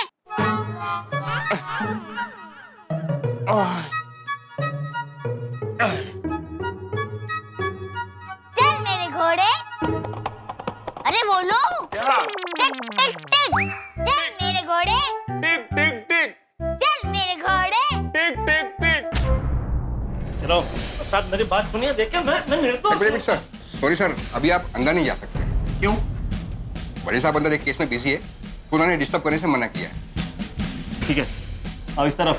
चल मेरे घोड़े। अरे बोलो। क्या? टिक टिक टिक। चल मेरे घोड़े। टिक टिक टिक। चल मेरे घोड़े। टिक टिक टिक। चलो साहब मेरी बात सुनिए, देखिए मैं निर्दोष हूँ। सर सॉरी सर, अभी आप अंदर नहीं जा सकते। क्यों? बड़े साहब अंदर एक केस में बिजी है, तो उन्होंने डिस्टर्ब करने से मना किया है। ठीक है, आओ इस तरफ।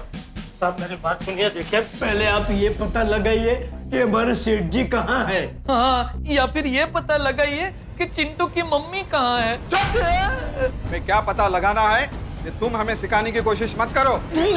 साहब मेरी बात सुनिए, देखिए पहले आप ये पता लगाइए कि हमारे सेठ जी कहाँ है। हाँ, या फिर ये पता लगाइए कि चिंटू की मम्मी कहाँ है। मैं क्या पता लगाना है कि तुम हमें सिखाने की कोशिश मत करो। नहीं,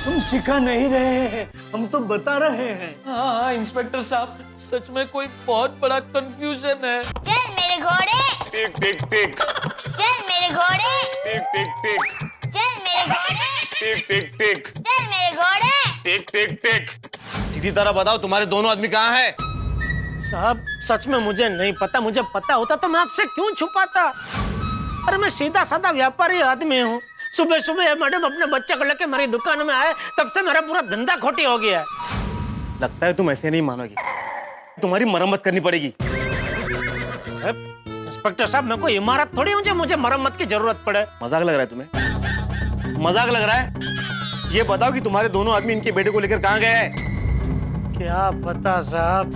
हम सिखा नहीं रहे हैं, हम तो बता रहे हैं। हाँ, इंस्पेक्टर साहब, सच में कोई बहुत बड़ा कंफ्यूजन है। चल मेरे घोड़े, टिक टिक टिक, चल मेरे घोड़े, टिक टिक टिक, चल मेरे घोड़े, टिक टिक टिक, चल मेरे घोड़े। टिक टिक टिक। सीधी तरह बताओ, तुम्हारे दोनों आदमी कहाँ हैं? साहब सच में मुझे नहीं पता, मुझे पता होता तो मैं आपसे क्यों छुपाता। अरे मैं सीधा साधा व्यापारी आदमी हूँ। सुबह सुबह मैडम अपने बच्चे को लेके मेरी दुकान में आए, तब से मेरा पूरा धंधा खोटी हो गया है। लगता है तुम ऐसे नहीं मानोगी, तुम्हारी मरम्मत करनी पड़ेगी। इंस्पेक्टर साहब, मैं कोई इमारत थोड़ी हूँ जो मुझे मरम्मत की जरूरत पड़े। मजाक लग रहा है तुम्हें? मजाक लग रहा है? ये बताओ कि तुम्हारे दोनों आदमी इनके बेटे को लेकर कहाँ गए हैं? क्या पता साहब,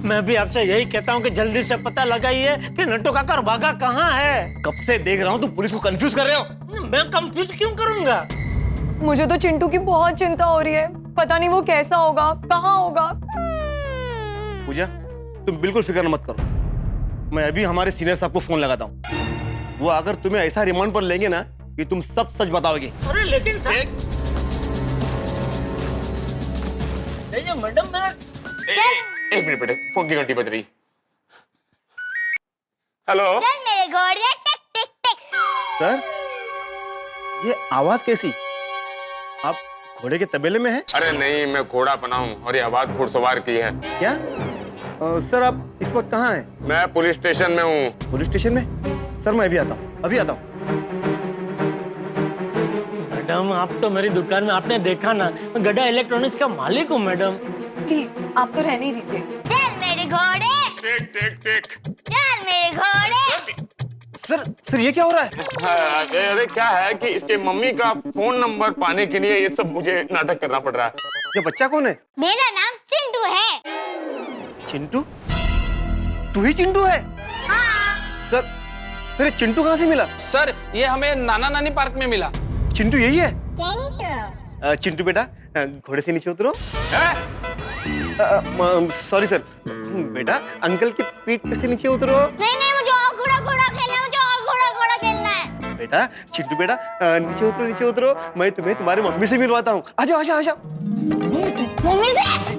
मैं भी आपसे यही कहता हूँ कि जल्दी से पता लगाइए कि नट्टू काका और बाघा कहाँ है। कब से देख रहा हूँ तुम पुलिस को कंफ्यूज कर रहे हो। मैं कंफ्यूज क्यों करूंगा? मुझे तो चिंटू की बहुत चिंता हो रही है। पता नहीं वो कैसा होगा, कहाँ होगा। पूजा, तुम बिल्कुल फिक्र मत करो, मैं अभी हमारे सीनियर साहब को फोन लगाता हूँ। वो अगर तुम्हें ऐसा रिमांड पर लेंगे ना कि तुम सब सच बताओगे। अरे लेकिन साहब, ये मैडम मेरा एक मिनट बेटे, फोन की घंटी बज रही। हेलो। चल मेरे घोड़े, टिक टिक टिक। सर, ये आवाज कैसी? आप घोड़े के तबेले में हैं? अरे नहीं, मैं घोड़ा बना हूँ और ये आवाज घुड़सवार की है। क्या? सर, आप इस वक्त कहाँ हैं? मैं पुलिस स्टेशन में हूँ। पुलिस स्टेशन में? सर मैं अभी आता हूँ, अभी आता हूँ। मैडम, आप तो मेरी दुकान में आपने देखा ना, मैं गड्ढा इलेक्ट्रॉनिक्स का मालिक हूँ मैडम। प्लीज आप तो रहने ही दीजिए। चल मेरे घोड़े, टिक टिक टिक। चल मेरे घोड़े। सर ये क्या हो रहा है? अरे क्या है कि इसके मम्मी का फोन नंबर पाने के लिए ये सब मुझे नाटक करना पड़ रहा है। ये बच्चा कौन है? मेरा नाम चिंटू है। चिंटू? तू ही चिंटू है? हाँ। सर, फिर चिंटू कहाँ से मिला? सर, ये हमें नाना नानी पार्क में मिला। चिंटू यही है? चिंटू। चिंटू बेटा, घोड़े से नीचे उतरो। सॉरी सर, बेटा अंकल की पीठ पे से नीचे उतरो। नहीं, मुझे और घोड़ा खेलना है, मुझे और घोड़ा खेलना है। बेटा, चिंटू बेटा, नीचे उतरो, मैं तुम्हें तुम्हारी मम्मी से मिलवाता हूँ। आजा आजा आजा। मम्मी से?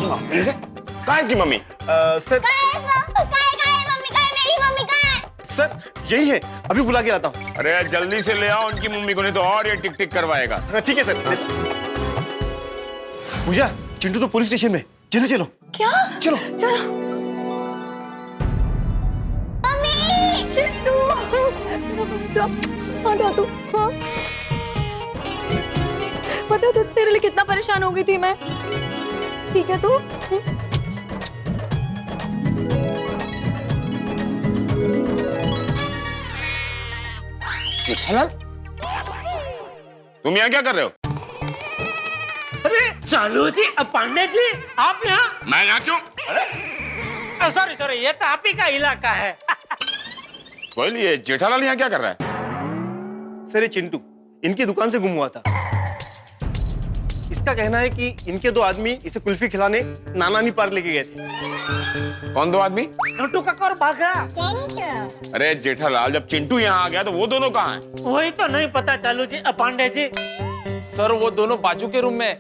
मम्मी से? कहाँ है इसकी मम्मी? सर, मम्मी कहाँ है? मेरी मम्मी कहाँ है? सर यही है, अभी बुला के लाता हूँ। अरे जल्दी से ले आओ उनकी मम्मी को, नहीं तो और ये टिक टिक करवाएगा। ठीक है सर। पूजा, चिंटू तो पुलिस स्टेशन में, चलो चलो। क्या? चलो चलो। मम्मी! चिंटू! हाँ दादू, हाँ। पता है तेरे लिए कितना परेशान हो गई थी मैं। ठीक है तू? जेठालाल, तुम यहाँ क्या कर रहे हो? अरे चालू जी, पांडे जी, आप यहाँ? मैं यहाँ क्यों? सॉरी, ये तो आप ही का इलाका है। कोई ये जेठालाल यहाँ क्या कर रहा है? सर, ये चिंटू इनकी दुकान से गुम हुआ था। इसका कहना है कि इनके दो आदमी इसे कुल्फी खिलाने नानानी पार्क लेके गए थे। कौन दो आदमी? नट्टू काका और बाघा। अरे जेठालाल, जब चिंटू यहाँ आ गया तो वो दोनों कहाँ हैं? वही तो नहीं पता चालू जी, पांडे जी। सर, वो दोनों बाजू के रूम में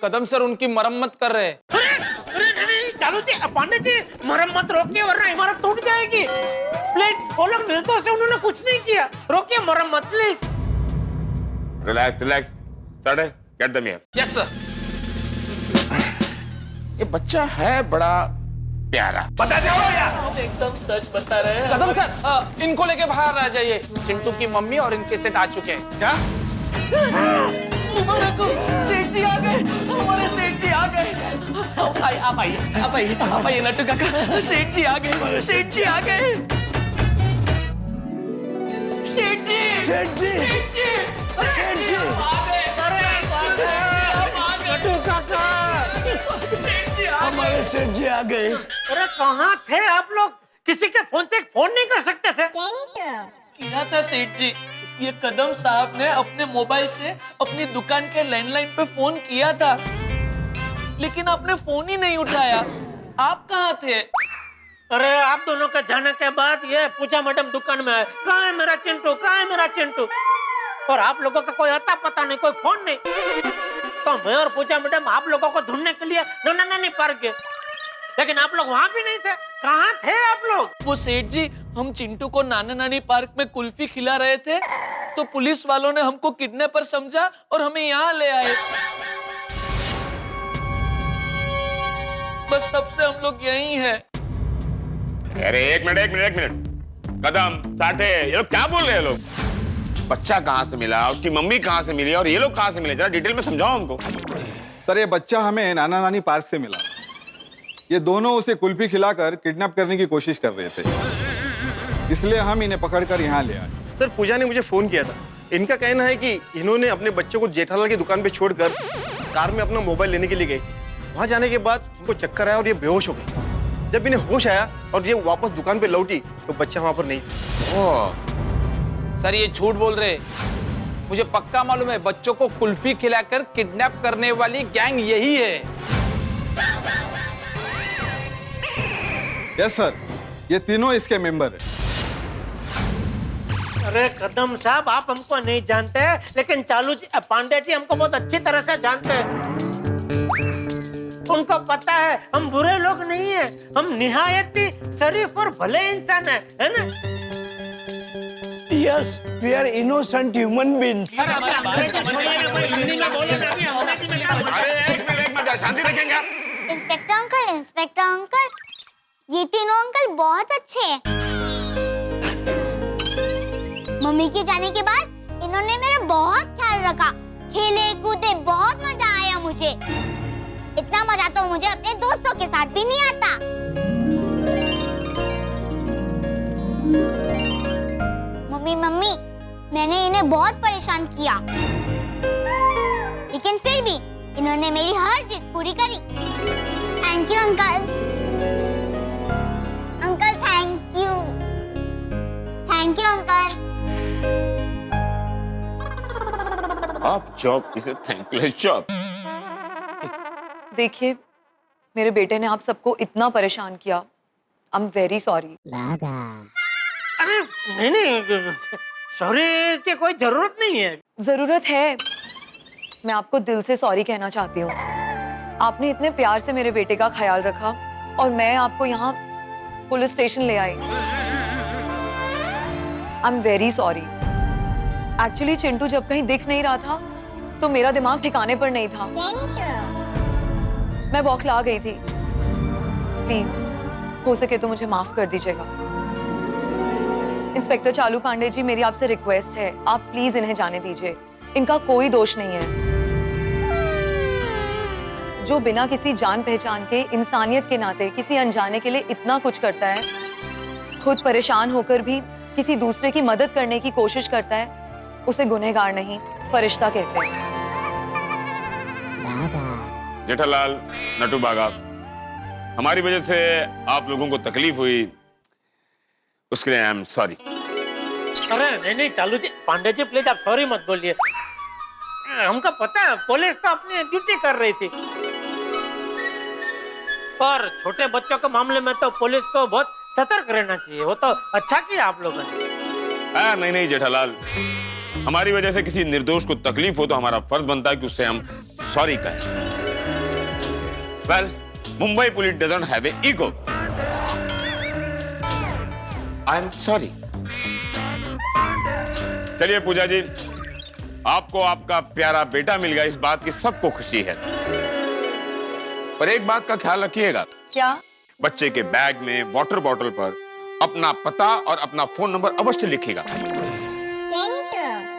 कदम सर उनकी मरम्मत कर रहे हैं। अरे नहीं चालू जी, पांडे जी, मरम्मत रोकिए वरना इमारत टूट जाएगी। प्लीज, वो लोग निर्दोष है, उन्होंने कुछ नहीं किया। रोकिए मरम्मत प्लीज। रिलैक्स। साढ़े get them here. Yes sir. ये बच्चा है बड़ा प्यारा। बता दो यार। एकदम सच बता रहे हैं। कदम सर, इनको लेके बाहर आ जाइए। चिंटू की मम्मी और इनके सेठ आ चुके हैं। क्या? सेठ जी आ गए, हमारे सेठ जी आ गए। आप आइए नट्टू काका, सेठ जी आ गए। सेठ जी हमारे सेठ जी आ गए। अरे कहाँ थे आप लोग? किसी के फोन से फोन नहीं कर सकते थे? किया था सेठ जी, ये कदम साहब ने अपने मोबाइल से अपनी दुकान के लैंडलाइन पे फोन किया था, लेकिन आपने फोन ही नहीं उठाया। आप कहाँ थे? अरे आप दोनों के जाने के बाद ये पूजा मैडम दुकान में है, कहाँ है मेरा चिंटू, कहाँ है मेरा चिंटू? और आप लोगों का कोई अता पता नहीं, कोई फोन नहीं। तो मैं और पूजा मैडम आप लोगों को ढूंढने के लिए नाना नानी पार्क गए, लेकिन आप लोग वहाँ भी नहीं थे। कहाँ थे आप लोग? वो सेठ जी, हम चिंटू को नाना नानी पार्क में कुल्फी खिला रहे थे, तो पुलिस वालों ने हमको किडनैपर समझा और हमें यहाँ ले आए। बस तब से हम लोग यहीं हैं। अरे एक मिनट कदम साठे, ये लोग क्या बोल रहे हैं लोग? बच्चा कहाँ से मिला, उसकी मम्मी कहाँ से मिली और ये लोग कहाँ से मिले, जरा डिटेल में समझाओ हमको। सर ये बच्चा हमें नाना नानी पार्क से मिला। ये दोनों उसे कुल्फी खिलाकर किडनैप करने की कोशिश कर रहे थे, इसलिए हम इन्हें पकड़कर यहाँ ले आए। सर पूजा ने मुझे फोन किया था। इनका कहना है कि इन्होंने अपने बच्चों को जेठालाल की दुकान पे छोड़कर कार में अपना मोबाइल लेने के लिए गए। वहां जाने के बाद उनको चक्कर आया और ये बेहोश हो गए। जब इन्हें होश आया और ये वापस दुकान पे लौटी तो बच्चा वहां पर नहीं था। सर ये झूठ बोल रहे, मुझे पक्का मालूम है बच्चों को कुल्फी खिलाकर किडनैप करने वाली गैंग यही है। यस सर, ये तीनों इसके मेंबर हैं। अरे कदम साहब, आप हमको नहीं जानते, लेकिन चालू जी, पांडे जी हमको बहुत अच्छी तरह से जानते हैं। उनको पता है हम बुरे लोग नहीं है, हम निहायत ही शरीफ और भले इंसान है ना? Yes, we are innocent human beings. शांति रखेंगे आप? इंस्पेक्टर अंकल, ये तीनों अंकल बहुत अच्छे हैं। मम्मी के जाने के बाद इन्होंने मेरा बहुत ख्याल रखा, खेले कूदे, बहुत मजा आया मुझे। इतना मजा तो मुझे अपने दोस्तों के साथ भी नहीं आता। मम्मी, मैंने इन्हें बहुत परेशान किया, लेकिन फिर भी इन्होंने मेरी हर जिद पूरी करी। Thank you uncle. Uncle thank you uncle. आप जॉब इसे थैंकलेस जॉब। देखिए, मेरे बेटे ने आप सबको इतना परेशान किया। आई एम वेरी सॉरी। अरे नहीं, सॉरी की कोई जरूरत नहीं है। जरूरत है। मैं आपको दिल से सॉरी कहना चाहती हूँ। आपने इतने प्यार से मेरे बेटे का ख्याल रखा और मैं आपको यहाँ पुलिस स्टेशन ले आई। I am very sorry. Actually Chintu जब कहीं दिख नहीं रहा था तो मेरा दिमाग ठिकाने पर नहीं था, मैं बौखला गई थी। प्लीज हो सके तो मुझे माफ कर दीजिएगा। इंस्पेक्टर चालू पांडे जी, मेरी आपसे रिक्वेस्ट है, आप प्लीज इन्हें जाने दीजिए। इनका कोई दोष नहीं है। जो बिना किसी जान पहचान के, इंसानियत के नाते किसी अनजाने के लिए इतना कुछ करता है, खुद परेशान होकर भी किसी दूसरे की मदद करने की कोशिश करता है, उसे गुनहगार नहीं फरिश्ता कहते हैं। जेठालाल, नटू बागा, हमारी वजह से आप लोगों को तकलीफ हुई, उसके लिए आई एम सॉरी। अरे नहीं चालू जी, पांडे जी प्लीज आप सॉरी मत बोलिए। हमको पता है पुलिस तो अपनी ड्यूटी कर रही थी, और छोटे बच्चों के मामले में तो पुलिस को बहुत सतर्क रहना चाहिए। वो तो अच्छा किया आप लोगों ने। नहीं जेठालाल, हमारी वजह से किसी निर्दोष को तकलीफ हो तो हमारा फर्ज बनता है कि उससे हम सॉरी कहें। Well, Mumbai police doesn't have a ego. I am sorry. चलिए पूजा जी, आपको आपका प्यारा बेटा मिल गया, इस बात की सबको खुशी है, पर एक बात का ख्याल रखिएगा। क्या? बच्चे के बैग में वाटर बॉटल पर अपना पता और अपना फोन नंबर अवश्य लिखिएगा,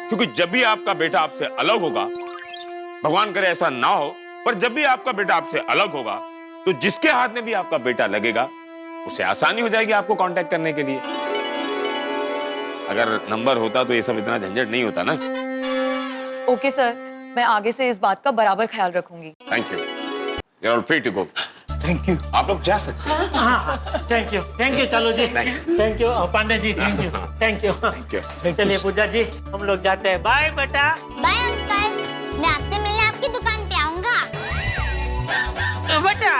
क्योंकि जब भी आपका बेटा आपसे अलग होगा, भगवान करे ऐसा ना हो, पर जब भी आपका बेटा आपसे अलग होगा तो जिसके हाथ में भी आपका बेटा लगेगा उसे आसानी हो जाएगी आपको कांटेक्ट करने के लिए। अगर नंबर होता तो ये सब इतना झंझट नहीं होता ना। ओके सर, मैं आगे से इस बात का बराबर ख्याल रखूंगी। Thank you. You are free to go. Thank you. आप लोग जा सकते हैं। हाँ thank you Chalu ji, thank you Pandey ji, thank you. चलिए पूजा जी हम लोग जाते हैं, बाय बेटा। बाय अंकल, मैं आपसे मिलने आपकी दुकान पे आऊंगा। बेटा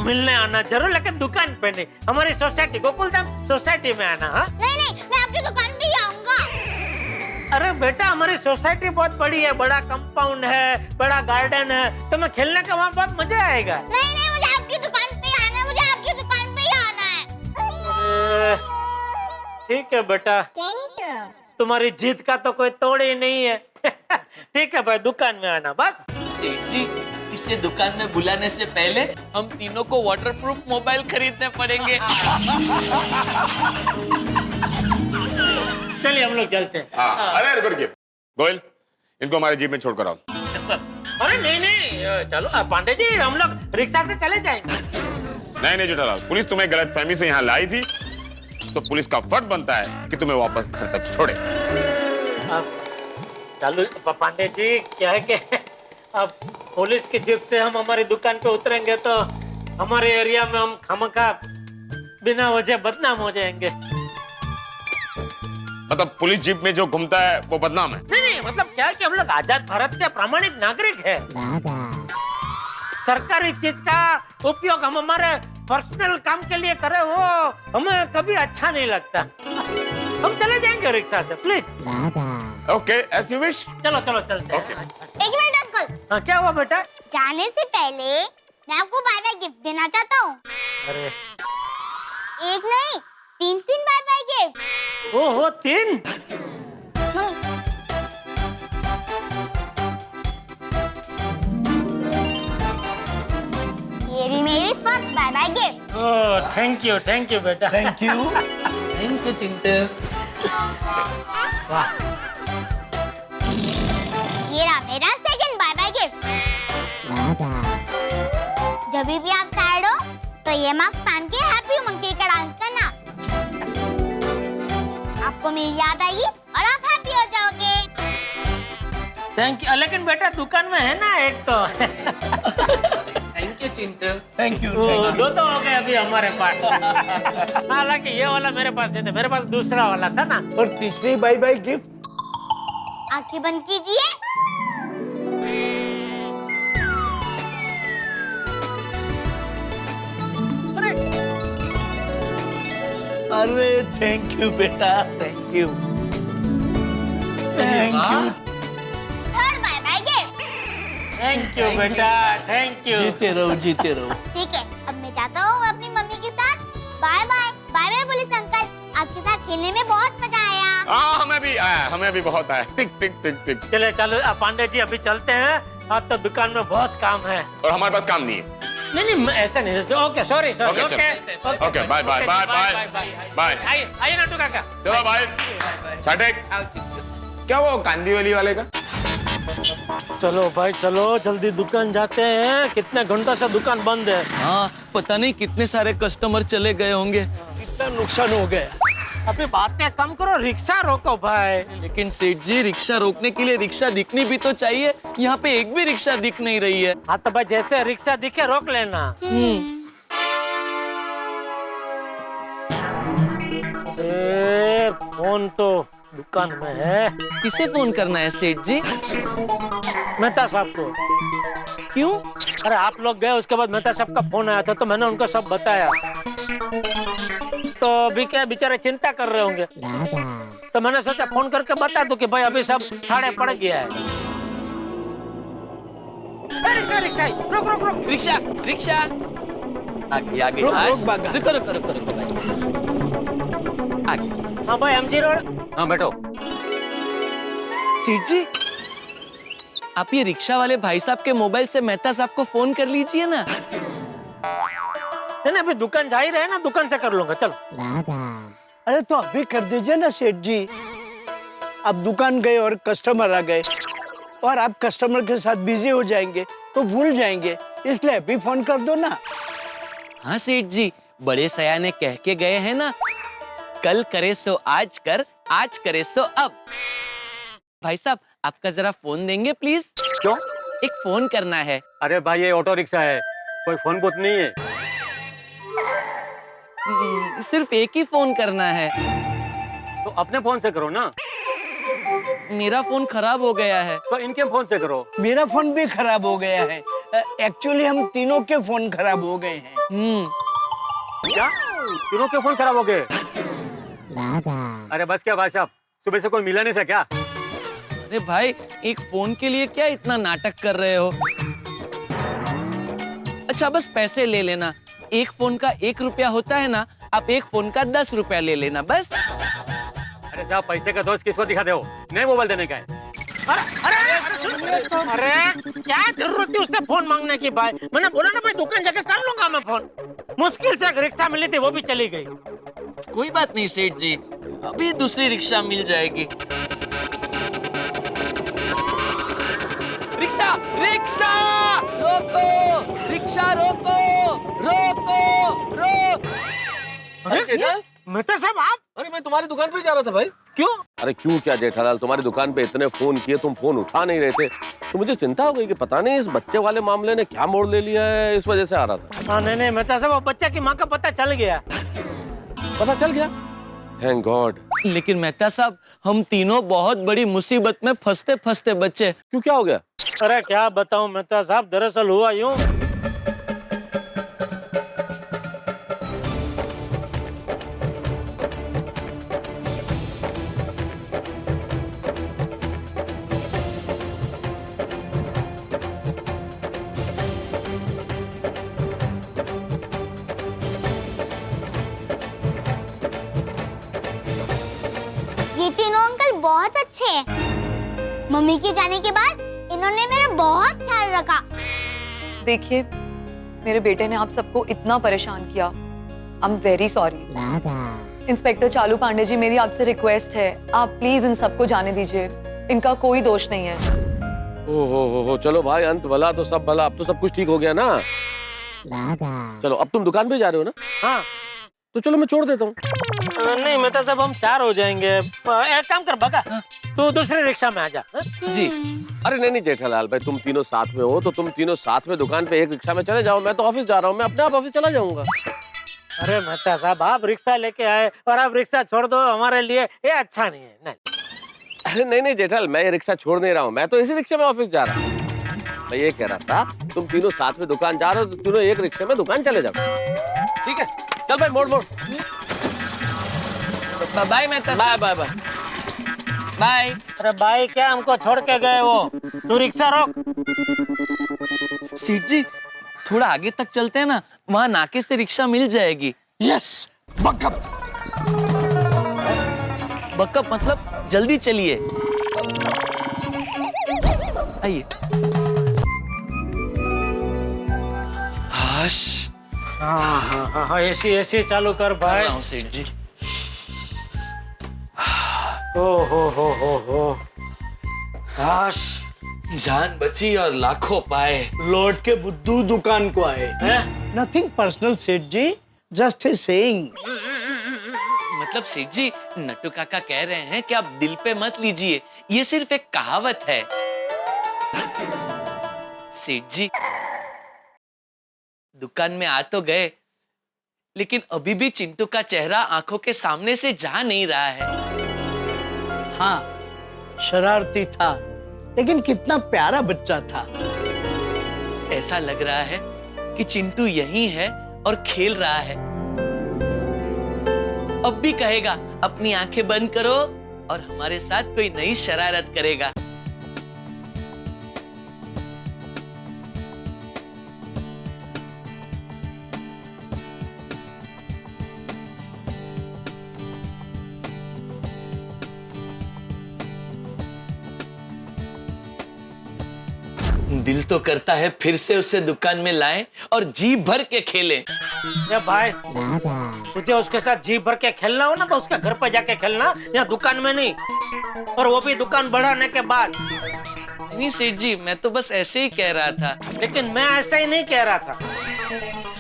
मिलने आना जरूर, लेकिन दुकान पे नहीं, हमारी सोसाइटी गोकुलधाम सोसाइटी में आना। हाँ नहीं, मैं आपकी दुकान पे ही आऊंगा। अरे बेटा हमारी सोसाइटी बहुत बड़ी है, बड़ा कंपाउंड है, बड़ा गार्डन है, तो मैं खेलने का वहाँ बहुत मजा आएगा। नहीं, मुझे आपकी दुकान पे ही आना है, मुझे आपकी दुकान पे ही आना है। ठीक है बेटा, तुम्हारी जीत का तो कोई तोड़ ही नहीं है। ठीक है भाई, दुकान में आना बस। सेठ जी, इसे दुकान में बुलाने से पहले हम तीनों को वाटरप्रूफ मोबाइल खरीदने पड़ेंगे। चलिए हम लोग चलते हैं। हाँ, अरे रुकिए गोयल, इनको हमारे जीप में छोड़कर आओ। अरे नहीं, चलो पांडे जी हम लोग रिक्शा से चले जाएंगे। नहीं जेठालाल, पुलिस तुम्हें गलतफहमी से यहाँ लाई थी, तो पुलिस का फर्ज बनता है कि तुम्हें वापस घर तक छोड़े। चलो पांडे जी, क्या है कि अब पुलिस की जीप से हम हमारी दुकान पे उतरेंगे तो हमारे एरिया में हम खामखा बिना वजह बदनाम हो जाएंगे। मतलब पुलिस जीप में जो घूमता है वो बदनाम है? नहीं, मतलब क्या है कि हम लोग आजाद भारत के प्रामाणिक नागरिक हैं। सरकारी चीज का उपयोग हम हमारे पर्सनल काम के लिए करें, वो हमें कभी अच्छा नहीं लगता। हम चले जाएंगे रिक्शा से, please. Okay, as you wish. चलो चलते हैं। एक मिनट अंकल। हाँ क्या हुआ बेटा? जाने से पहले मैं आपको बाय बाय गिफ्ट देना चाहता हूँ। अरे एक नहीं, 3 बाय बाय गिफ्ट। ओहो 3? ये रही मेरी first bye bye gift. Oh thank you बेटा। Thank you Chintu. वाह, ये रहा मेरा सेकंड बाय बाय गिफ्ट। जब भी आप सैड हो तो ये मास्क पहन के हैप्पी मंकी का डांस करना, आपको मेरी याद आएगी और आप हैप्पी हो जाओगे। Thank you. लेकिन बेटा दुकान में है ना एक तो। Thank you Chintu. Thank you. दो तो हो गए अभी हमारे पास। हालांकि ये वाला मेरे पास नहीं था, मेरे पास दूसरा वाला था ना। और तीसरी बाय बाय गिफ्ट? आंखें बंद कीजिए। अरे थैंक यू बेटा, thank you. Thank you. Third bye bye gift. Thank you बेटा, थैंक यू। जीते रहो। ठीक है, अब मैं जाता हूँ अपनी मम्मी के साथ। Bye bye. Bye bye police uncle, आपके साथ खेलने में बहुत मजा आया। हाँ हमें भी आया, हमें भी बहुत आया। टिक टिक टिक टिक। चले चलो पांडे जी अभी चलते हैं, आज तो दुकान में बहुत काम है। और हमारे पास काम नहीं है। नहीं ऐसा नहीं। Okay sorry okay bye bye bye bye bye. आइए नटू काका। चलो बाय। साटेक, क्या वो कांदीवली वाले का? चलो भाई चलो, जल्दी दुकान जाते हैं, कितने घंटों से दुकान बंद है। हाँ पता नहीं कितने सारे कस्टमर चले गए होंगे। कितना नुकसान हो गया। अभी बातें कम करो, रिक्शा रोको भाई। लेकिन सेठ जी, रिक्शा रोकने के लिए रिक्शा दिखनी भी तो चाहिए। यहाँ पे एक भी रिक्शा दिख नहीं रही है। हाँ तो भाई जैसे रिक्शा दिखे रोक लेना। फोन तो दुकान में है। किसे फोन करना है सेठ जी? मेहता साहब को। क्यों? अरे आप लोग गए, उसके बाद मेहता साहब का फोन आया था, तो मैंने उनको सब बताया। तो अभी क्या बेचारे चिंता कर रहे होंगे, तो मैंने सोचा फोन करके बता दूं कि भाई अभी सब थाड़े पड़ गया है। रिक्शा रिक्शा रुक रुक रुक। रिक्शा रिक्शा आगे आगे। रुको आगे। हाँ भाई एमजी रोड। हाँ बैठो। सेठ जी, आप ये रिक्शा वाले भाई साहब के मोबाइल से मेहता साहब को फोन कर लीजिए ना। नहीं अभी दुकान जा ही रहे ना, दुकान से कर लूंगा। चलो। अरे तो अभी कर दीजिए ना सेठ जी। अब दुकान गए और कस्टमर आ गए और आप कस्टमर के साथ बिजी हो जाएंगे तो भूल जाएंगे, इसलिए अभी फोन कर दो ना। हाँ सेठ जी, बड़े सयाने कह के गए हैं ना, कल करे सो आज कर, आज करे सो अब। भाई साहब आपका जरा फोन देंगे प्लीज? क्यों? एक फोन करना है। अरे भाई ये ऑटो रिक्शा है, कोई फोन बूथ नहीं है। सिर्फ एक ही फोन करना है। तो अपने फोन से करो ना। मेरा फोन खराब हो गया है। तो इनके फोन से करो। मेरा फोन भी खराब हो गया है। एक्चुअली हम तीनों के फोन खराब हो गए हैं। क्या? तीनों के फोन खराब हो गए? अरे बस क्या भाई साहब, सुबह से कोई मिला नहीं था क्या? अरे भाई, एक फोन के लिए क्या इतना नाटक कर रहे हो? अच्छा बस पैसे ले लेना। एक फोन का 1 रुपया होता है ना, आप एक फोन का 10 रुपया ले लेना बस। अरे साहब, पैसे का दोस्त किसको दिखाते हो? नए मोबाइल देने का है। अरे क्या जरूरत थी उससे फोन मांगने की भाई? मैंने बोला ना भाई दुकान जाके कर लूंगा मैं फोन। मुश्किल से एक रिक्शा मिली थी, वो भी चली गई। कोई बात नहीं सेठ जी, अभी दूसरी रिक्शा मिल जाएगी। रिक्शा रिक्शा रोको, रिक्शा रोको, रोको रोक। मेहता साहब आप? अरे मैं तुम्हारी दुकान पे जा रहा था भाई। क्यों? अरे क्यों क्या जेठालाल, तुम्हारी दुकान पे इतने फोन किए, तुम फोन उठा नहीं रहे थे, तो मुझे चिंता हो गई कि पता नहीं इस बच्चे वाले मामले ने क्या मोड़ ले लिया है, इस वजह से आ रहा था। हाँ नहीं मेहता साहब, बच्चे की माँ का पता चल गया। पता चल गया? Thank God. लेकिन मेहता साहब, हम तीनों बहुत बड़ी मुसीबत में फंसते फंसते बच्चे। क्यों, क्या हो गया? अरे क्या बताऊं मेहता साहब, दरअसल हुआ यूं। ये तीनों अंकल बहुत अच्छे हैं। मम्मी के जाने के बाद इन्होंने मेरा बहुत ख्याल रखा। देखिए, मेरे बेटे ने आप सबको इतना परेशान किया। आई एम वेरी सॉरी। इंस्पेक्टर चालू पांडे जी, मेरी आपसे रिक्वेस्ट है, आप प्लीज इन सबको जाने दीजिए। इनका कोई दोष नहीं है। हो चलो भाई, अंत भला तो सब भला। अब तो सब कुछ ठीक हो गया ना? चलो, अब तुम दुकान पे जा रहे हो ना? हाँ। तो चलो मैं छोड़ देता हूँ। नहीं मेहता साहब, हम 4 हो जाएंगे। एक काम कर बगा, तू दूसरी रिक्शा में आ जा। जी। अरे नहीं जेठालाल भाई, तुम तीनों साथ में हो तो तुम तीनों साथ में दुकान पे एक रिक्शा में चले जाओ। मैं तो ऑफिस जा रहा हूँ, मैं अपने आप ऑफिस चला जाऊंगा। अरे मेहता साहब, आप रिक्शा लेके आए और आप रिक्शा छोड़ दो, हमारे लिए ये अच्छा नहीं है। नहीं। अरे नहीं जेठालाल, मैं ये रिक्शा छोड़ नहीं रहा हूँ, मैं तो इसी रिक्शा में ऑफिस जा रहा हूँ। मैं ये कह रहा था, तुम तीनों साथ में दुकान जा रहे हो तो तीनों एक रिक्शे में दुकान चले जाओ। ठीक है? चल भाई, मोड़। बाय मेहता साहब। Bye bye bye. अरे भाई, क्या हमको छोड़ के गए वो? तू रिक्शा रोक। सेठ जी, थोड़ा आगे तक चलते हैं ना, वहाँ नाके से रिक्शा मिल जाएगी। Yes, backup. बकअप मतलब जल्दी चलिए। आइए। हाँ, एसी चालू कर भाई। सेठ जी। हो। हाश, जान बची और लाखों पाए। लौट के बुद्धू दुकान को आए। नथिंग पर्सनल सेठ जी, जस्ट ए सेइंग। मतलब सेठ जी, नट्टू काका कह रहे हैं कि आप दिल पे मत लीजिए, ये सिर्फ एक कहावत है। सेठ जी, दुकान में आ तो गए, लेकिन अभी भी चिंटू का चेहरा आंखों के सामने से जा नहीं रहा है। हाँ, शरारती था, लेकिन कितना प्यारा बच्चा था। ऐसा लग रहा है कि चिंटू यहीं है और खेल रहा है। अब भी कहेगा अपनी आंखें बंद करो और हमारे साथ कोई नई शरारत करेगा। दिल तो करता है फिर से उसे दुकान में लाएं और जी भर के खेलें। ये भाई, तुझे उसके साथ जी भर के खेलना हो ना तो उसके घर पे जाके खेलना, या दुकान में नहीं, और वो भी दुकान बढ़ाने के बाद। नहीं सेठ जी, मैं तो बस ऐसे ही कह रहा था। लेकिन मैं ऐसा ही नहीं कह रहा था।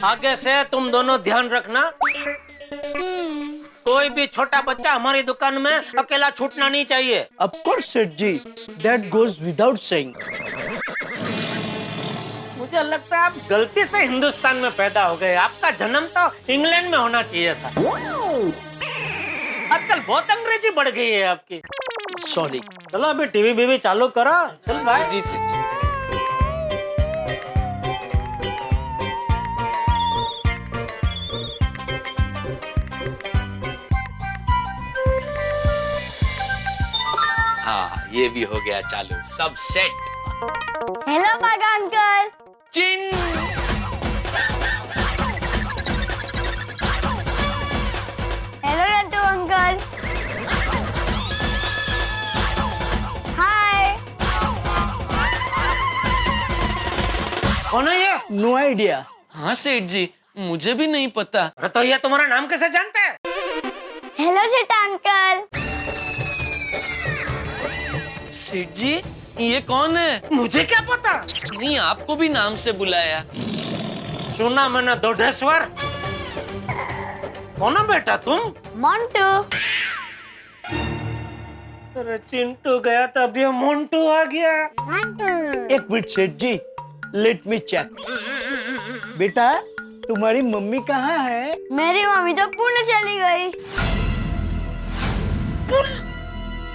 आगे से तुम दोनों ध्यान रखना, कोई भी छोटा बच्चा हमारी दुकान में अकेला छूटना नहीं चाहिए। Of course, सेठ जी, that goes without saying. मुझे लगता है आप गलती से हिंदुस्तान में पैदा हो गए। आपका जन्म तो इंग्लैंड में होना चाहिए था। आजकल बहुत अंग्रेजी बढ़ गई है आपकी। सॉरी। चलो अभी टीवी बीवी चालू करो। चल भाई। जी सेठ जी। हाँ, ये भी हो गया चालू, सब सेट। Hello Bagha uncle. चिन। Hello Nattu uncle. हाय। कौन है ये? No idea. हाँ सेठ जी, मुझे भी नहीं पता। अरे तो ये तुम्हारा नाम कैसे जानते हैं? हेलो सेठा अंकल। सेठ जी, ये कौन है? मुझे क्या पता? नहीं, आपको भी नाम से बुलाया। सुना मैंने दोढेश्वर। कौन है बेटा तुम? मोंटू। अरे चिंटू गया तो अब ये मोंटू आ गया। एक मिनट सेठ जी, लेट मी चेक। बेटा तुम्हारी मम्मी कहाँ है? मेरी मम्मी तो पुणे चली गई।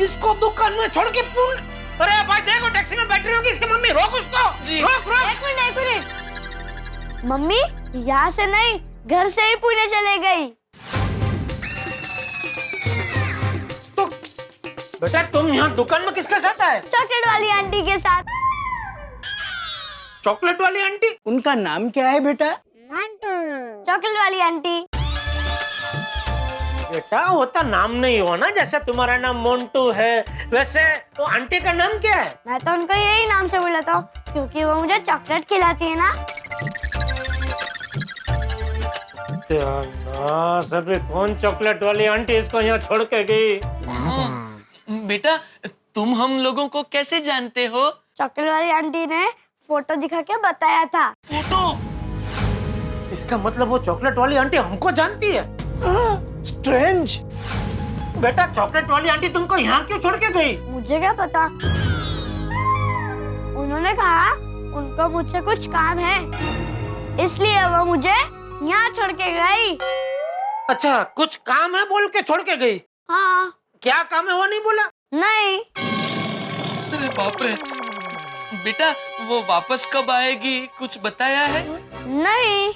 इसको दुकान में छोड़ के पुणे? अरे भाई देखो, टैक्सी में बैठ रही होगी इसकी मम्मी। रोक उसको। जी। रोक रोक। एक मिनट। मम्मी यहाँ से नहीं, घर से ही पुणे चले गई। तो बेटा तुम यहाँ दुकान में किसके साथ आए? चॉकलेट वाली आंटी के साथ। चॉकलेट वाली आंटी? उनका नाम क्या है बेटा? चॉकलेट वाली आंटी। बेटा होता नाम नहीं हो ना, जैसे तुम्हारा नाम मोंटू है वैसे तो आंटी का नाम क्या है? मैं तो उनको यही नाम से बुलाता हूँ क्योंकि वो मुझे चॉकलेट खिलाती है ना। सभी कौन चॉकलेट वाली आंटी इसको यहाँ छोड़ के गई? बेटा तुम हम लोगों को कैसे जानते हो? चॉकलेट वाली आंटी ने फोटो दिखा के बताया था। फोटो? इसका मतलब वो चॉकलेट वाली आंटी हमको जानती है। स्ट्रेंज। बेटा चॉकलेट वाली आंटी तुमको यहाँ क्यों छोड़ के गई? मुझे क्या पता, उन्होंने कहा उनको मुझसे कुछ काम है, इसलिए वो मुझे यहाँ छोड़ के गई। अच्छा कुछ काम है बोल के छोड़ के गई? हाँ। क्या काम है वो नहीं बोला? नहीं। अरे बाप रे। बेटा वो वापस कब आएगी कुछ बताया है? नहीं।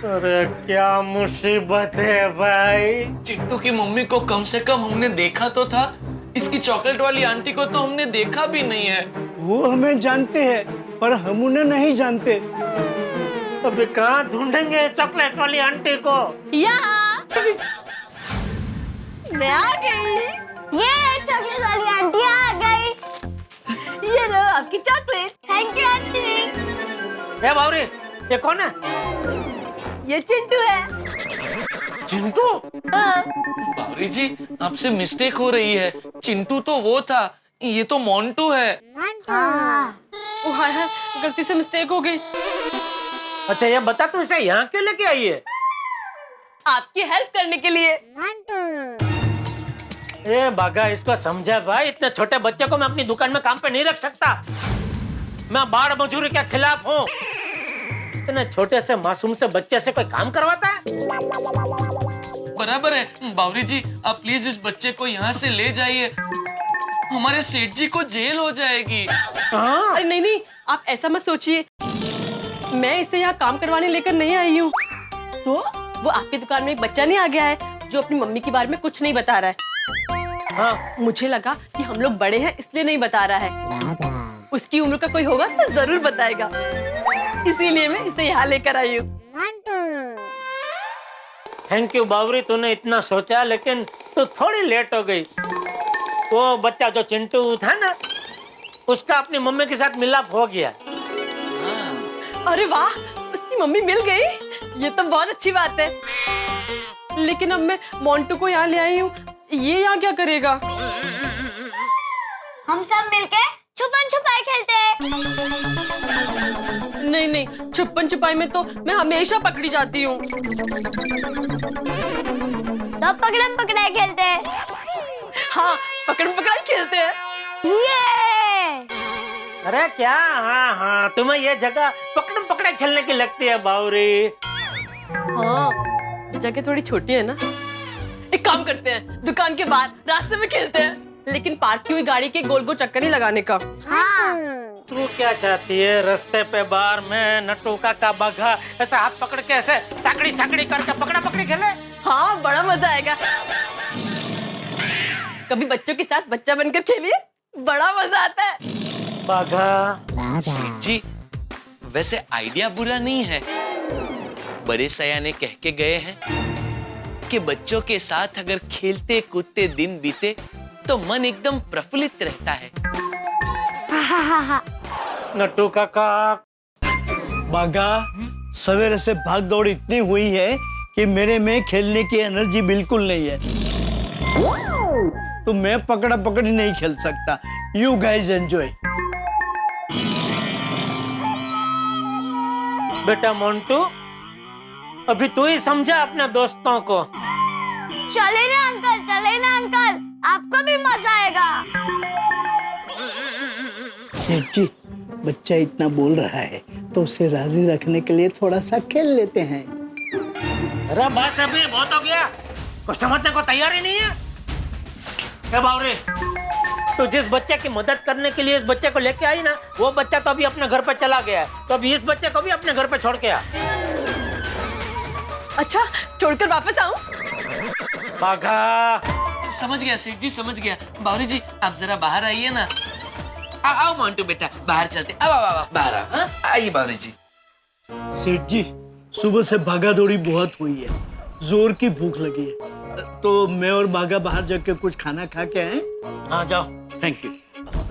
अरे क्या मुसीबत है भाई। चिट्टू की मम्मी को कम से कम हमने देखा तो था, इसकी चॉकलेट वाली आंटी को तो हमने देखा भी नहीं है। वो हमें जानते हैं पर हम उन्हें नहीं जानते। अभी कहाँ ढूंढेंगे चॉकलेट वाली आंटी को? यहाँ मैं आ गई। ये चॉकलेट वाली आंटी आ गई। ये लो आपकी चॉकलेट। Thank you aunty. ए बावरी, ये कौन है? ये चिंटू है। चिंटू? हाँ। बावरी जी आपसे मिस्टेक हो रही है, चिंटू तो वो था, ये तो मोंटू है। ओ हाय हाय, गलती से मिस्टेक हो गई। अच्छा ये बता तू इसे यहाँ क्यों लेके आई है? आपकी हेल्प करने के लिए। ए बागा इसको समझा भाई, इतने छोटे बच्चे को मैं अपनी दुकान में काम पे नहीं रख सकता। मैं बाढ़ मजूरी के खिलाफ हूँ। इतने छोटे से मासूम से बच्चे से कोई काम करवाता है? बराबर है बावरी जी, आप प्लीज इस बच्चे को यहाँ से ले जाइए, हमारे सेठ जी को जेल हो जाएगी। अरे नहीं नहीं, आप ऐसा मत सोचिए, मैं इसे यहाँ काम करवाने लेकर नहीं आई हूँ। तो वो आपकी दुकान में एक बच्चा नहीं आ गया है जो अपनी मम्मी के बारे में कुछ नहीं बता रहा है। हाँ, मुझे लगा कि हम लोग बड़े हैं इसलिए नहीं बता रहा है, उसकी उम्र का कोई होगा तो जरूर बताएगा, इसीलिए मैं इसे यहाँ लेकर आई हूँ। थैंक यू बावरी, तूने इतना सोचा, लेकिन तू थोड़ी लेट हो गई। वो बच्चा जो चिंटू था ना, उसका अपनी मम्मी के साथ मिलाप हो गया। अरे वाह, उसकी मम्मी मिल गई, ये तो बहुत अच्छी बात है। लेकिन अब मैं मोंटू को यहाँ ले आई हूँ, ये यहाँ क्या करेगा? हम सब मिलके छुपन छुपाई खेलते हैं। नहीं नहीं, छुपन छुपाई में तो मैं हमेशा पकड़ी जाती हूँ। तो पकड़म पकड़ाई खेलते हैं। हाँ, पकड़ पकड़ाई खेलते हैं। ये अरे क्या, हाँ हाँ, तुम्हें ये जगह पकड़म पकड़े खेलने की लगती है बावरी। हाँ, जगह थोड़ी छोटी है ना। एक काम करते हैं, दुकान के बाहर रास्ते में खेलते हैं, लेकिन पार्क की हुई गाड़ी के गोल गोल चक्कर नहीं लगाने का। तू क्या चाहती है? रास्ते पे बाहर में नट्टू का बघा ऐसे हाथ पकड़ के ऐसे साकड़ी साकड़ी करके पकड़ा पकड़ी खेले? हाँ, बड़ा मजा आएगा। कभी बच्चों के साथ बच्चा बनकर खेलिए, बड़ा मजा आता है। बाघा सेठ जी, वैसे आइडिया बुरा नहीं है। बड़े सयाने कह के गए हैं कि बच्चों के साथ अगर खेलते कूदते दिन बीते तो मन एकदम प्रफुल्लित रहता है। नट्टू काका, बाघा, सवेरे से भाग दौड़ इतनी हुई है कि मेरे में खेलने की एनर्जी बिल्कुल नहीं है, तो मैं पकड़ा पकड़ी नहीं खेल सकता। You guys enjoy. बेटा मोंटू, अभी तू ही समझा अपने दोस्तों को। चले ना अंकल, आपको भी मजा आएगा। सेठ जी, बच्चा इतना बोल रहा है तो उसे राजी रखने के लिए थोड़ा सा खेल लेते हैं। अरे बस, अभी बहुत हो गया, कुछ समझने को तैयार ही नहीं है। क्या बावरे, तो जिस बच्चे की मदद करने के लिए इस बच्चे को लेके आई ना, वो बच्चा तो अभी अपने घर पे चला गया है, तो अभी इस बच्चे को भी अपने घर पे छोड़ के आ। अच्छा, छोड़कर वापस आऊं? बाघा, समझ गया सेठ जी, समझ गया। बावरी जी, आप जरा बाहर आइए ना। आओ मोंटू बेटा, बाहर चलते। आओ बाहर आओ। हाँ? आइए बावरी जी। सेठ जी, सुबह से भागा दौड़ी बहुत हुई है, जोर की भूख लगी है, तो मैं और बाघा बाहर जाके कुछ खाना खा के आए। हाँ जाओ। Thank you.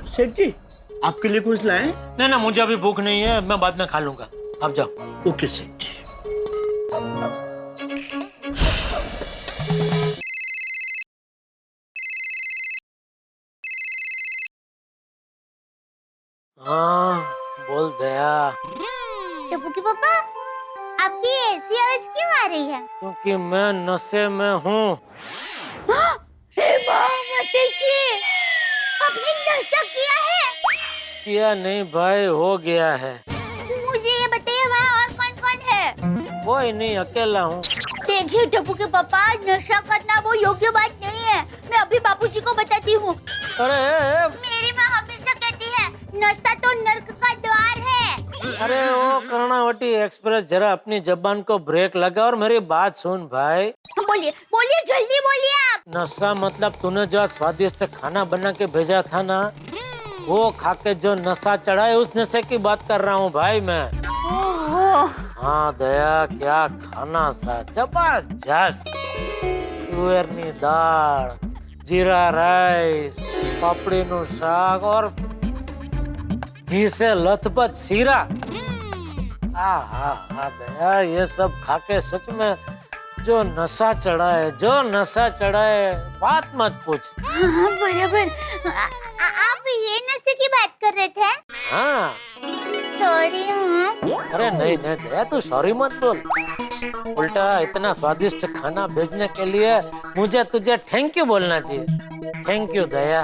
सेठ जी, आपके लिए कुछ लाएं? नहीं, मुझे अभी भूख नहीं है, मैं बाद में खा लूंगा, आप जाओ। ओके सेठ जी। हाँ, बोल दया। टप्पू के पापा, आपकी ऐसी आवाज क्यों आ रही है? क्योंकि मैं नशे में हूँ। आपने नशा किया है? किया नहीं भाई, हो गया है। मुझे ये बताइए, वहाँ और कौन कौन है? कोई नहीं, अकेला हूँ। देखिए टप्पू के पापा, नशा करना वो योग्य बात नहीं है। मैं अभी बापूजी को बताती हूँ। अरे मेरी माँ हमेशा कहती है, नशा तो नर्क का द्वार है। अरे ओ कर्णावती एक्सप्रेस, जरा अपनी जबान को ब्रेक लगा और मेरी बात सुन भाई। बोलिए बोलिए, जल्दी बोलिए आप। नशा मतलब तूने जो स्वादिष्ट खाना बना के भेजा था ना, वो खा के जो नशा चढ़ा है, उस नशे की बात कर रहा हूँ भाई मैं। हाँ दया, क्या खाना सा जबरदस्त। तुअरनी दाल, जीरा राइस, पापड़ी નું શાક और घी से लथपथ सीरा। दया, ये सब खा के सच में जो नशा चढ़ा है, बात मत पूछ। हाँ, बराबर। आप ये नशे की बात कर रहे थे? हाँ। सॉरी। अरे नहीं दया, तू सॉरी मत बोल। उल्टा इतना स्वादिष्ट खाना भेजने के लिए मुझे तुझे थैंक यू बोलना चाहिए। Thank you Daya.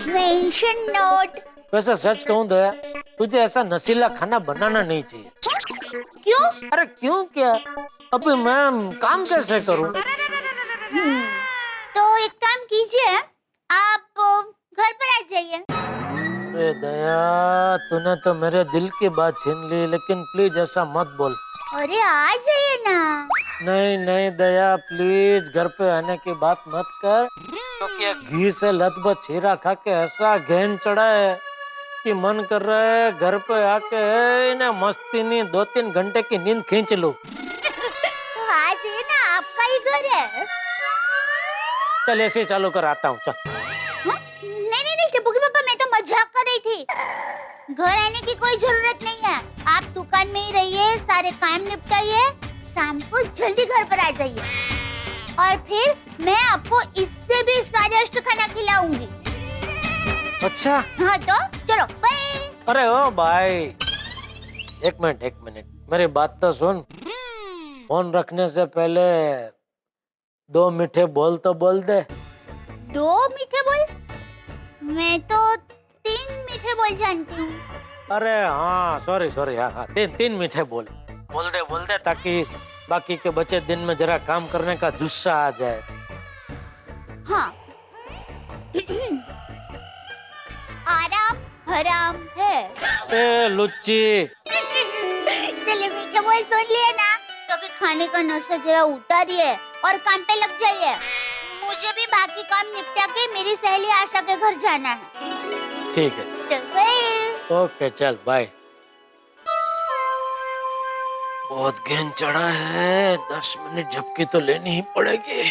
Mention note. वैसे सच कहूँ दया, तुझे ऐसा नशीला खाना बनाना नहीं चाहिए। क्यों? अरे क्यों क्या, अभी मैं काम कैसे करूँ? तो एक काम कीजिए, आप घर पर आ जाइए। अरे दया, तूने तो मेरे दिल की बात छीन ली, लेकिन प्लीज ऐसा मत बोल। अरे आ जाइए ना। नहीं दया, प्लीज घर पे आने की बात मत कर, क्योंकि घी से लथपथ चीरा खा के ऐसा घेन चढ़ा है कि मन कर रहा है घर पे आके ना मस्ती नहीं 2-3 घंटे की नींद खींच लूं। तो आ जाइए ना, आपका ही घर है। चल ऐसे चालू कर, आता हूँ चल। नहीं टप्पू के पापा, मैं तो मजाक कर रही थी। घर आने की कोई जरूरत नहीं है, आप दुकान में ही रहिए, सारे काम निपटाइए, शाम को जल्दी घर पर आ जाइए, और फिर मैं आपको इससे भी स्वादिष्ट खाना खिलाऊंगी। अच्छा। हाँ तो चलो बाय। अरे ओ भाई, एक मिनट, मेरी बात तो सुन। फोन रखने से पहले 2 मीठे बोल तो बोल दे। 2 मीठे बोल? मैं तो 3 मीठे मीठे बोल जानती हूँ। अरे हाँ सॉरी सॉरी, हाँ हाँ, तीन मीठे बोल दे ताकि बाकी के बचे दिन में जरा काम करने का जुस्सा आ जाए। हाँ। आराम हराम है। ए लुच्ची, चलिए मीठे बोल सुन लिए ना, तो भी खाने का नशा जरा उतारिए और काम पे लग जाइए। मुझे भी बाकी काम निपटा के मेरी सहेली आशा के घर जाना है। ठीक है, चल बाय। ओके चल बाय। बहुत गेंद चढ़ा है, 10 मिनट झपकी तो लेनी ही पड़ेगी।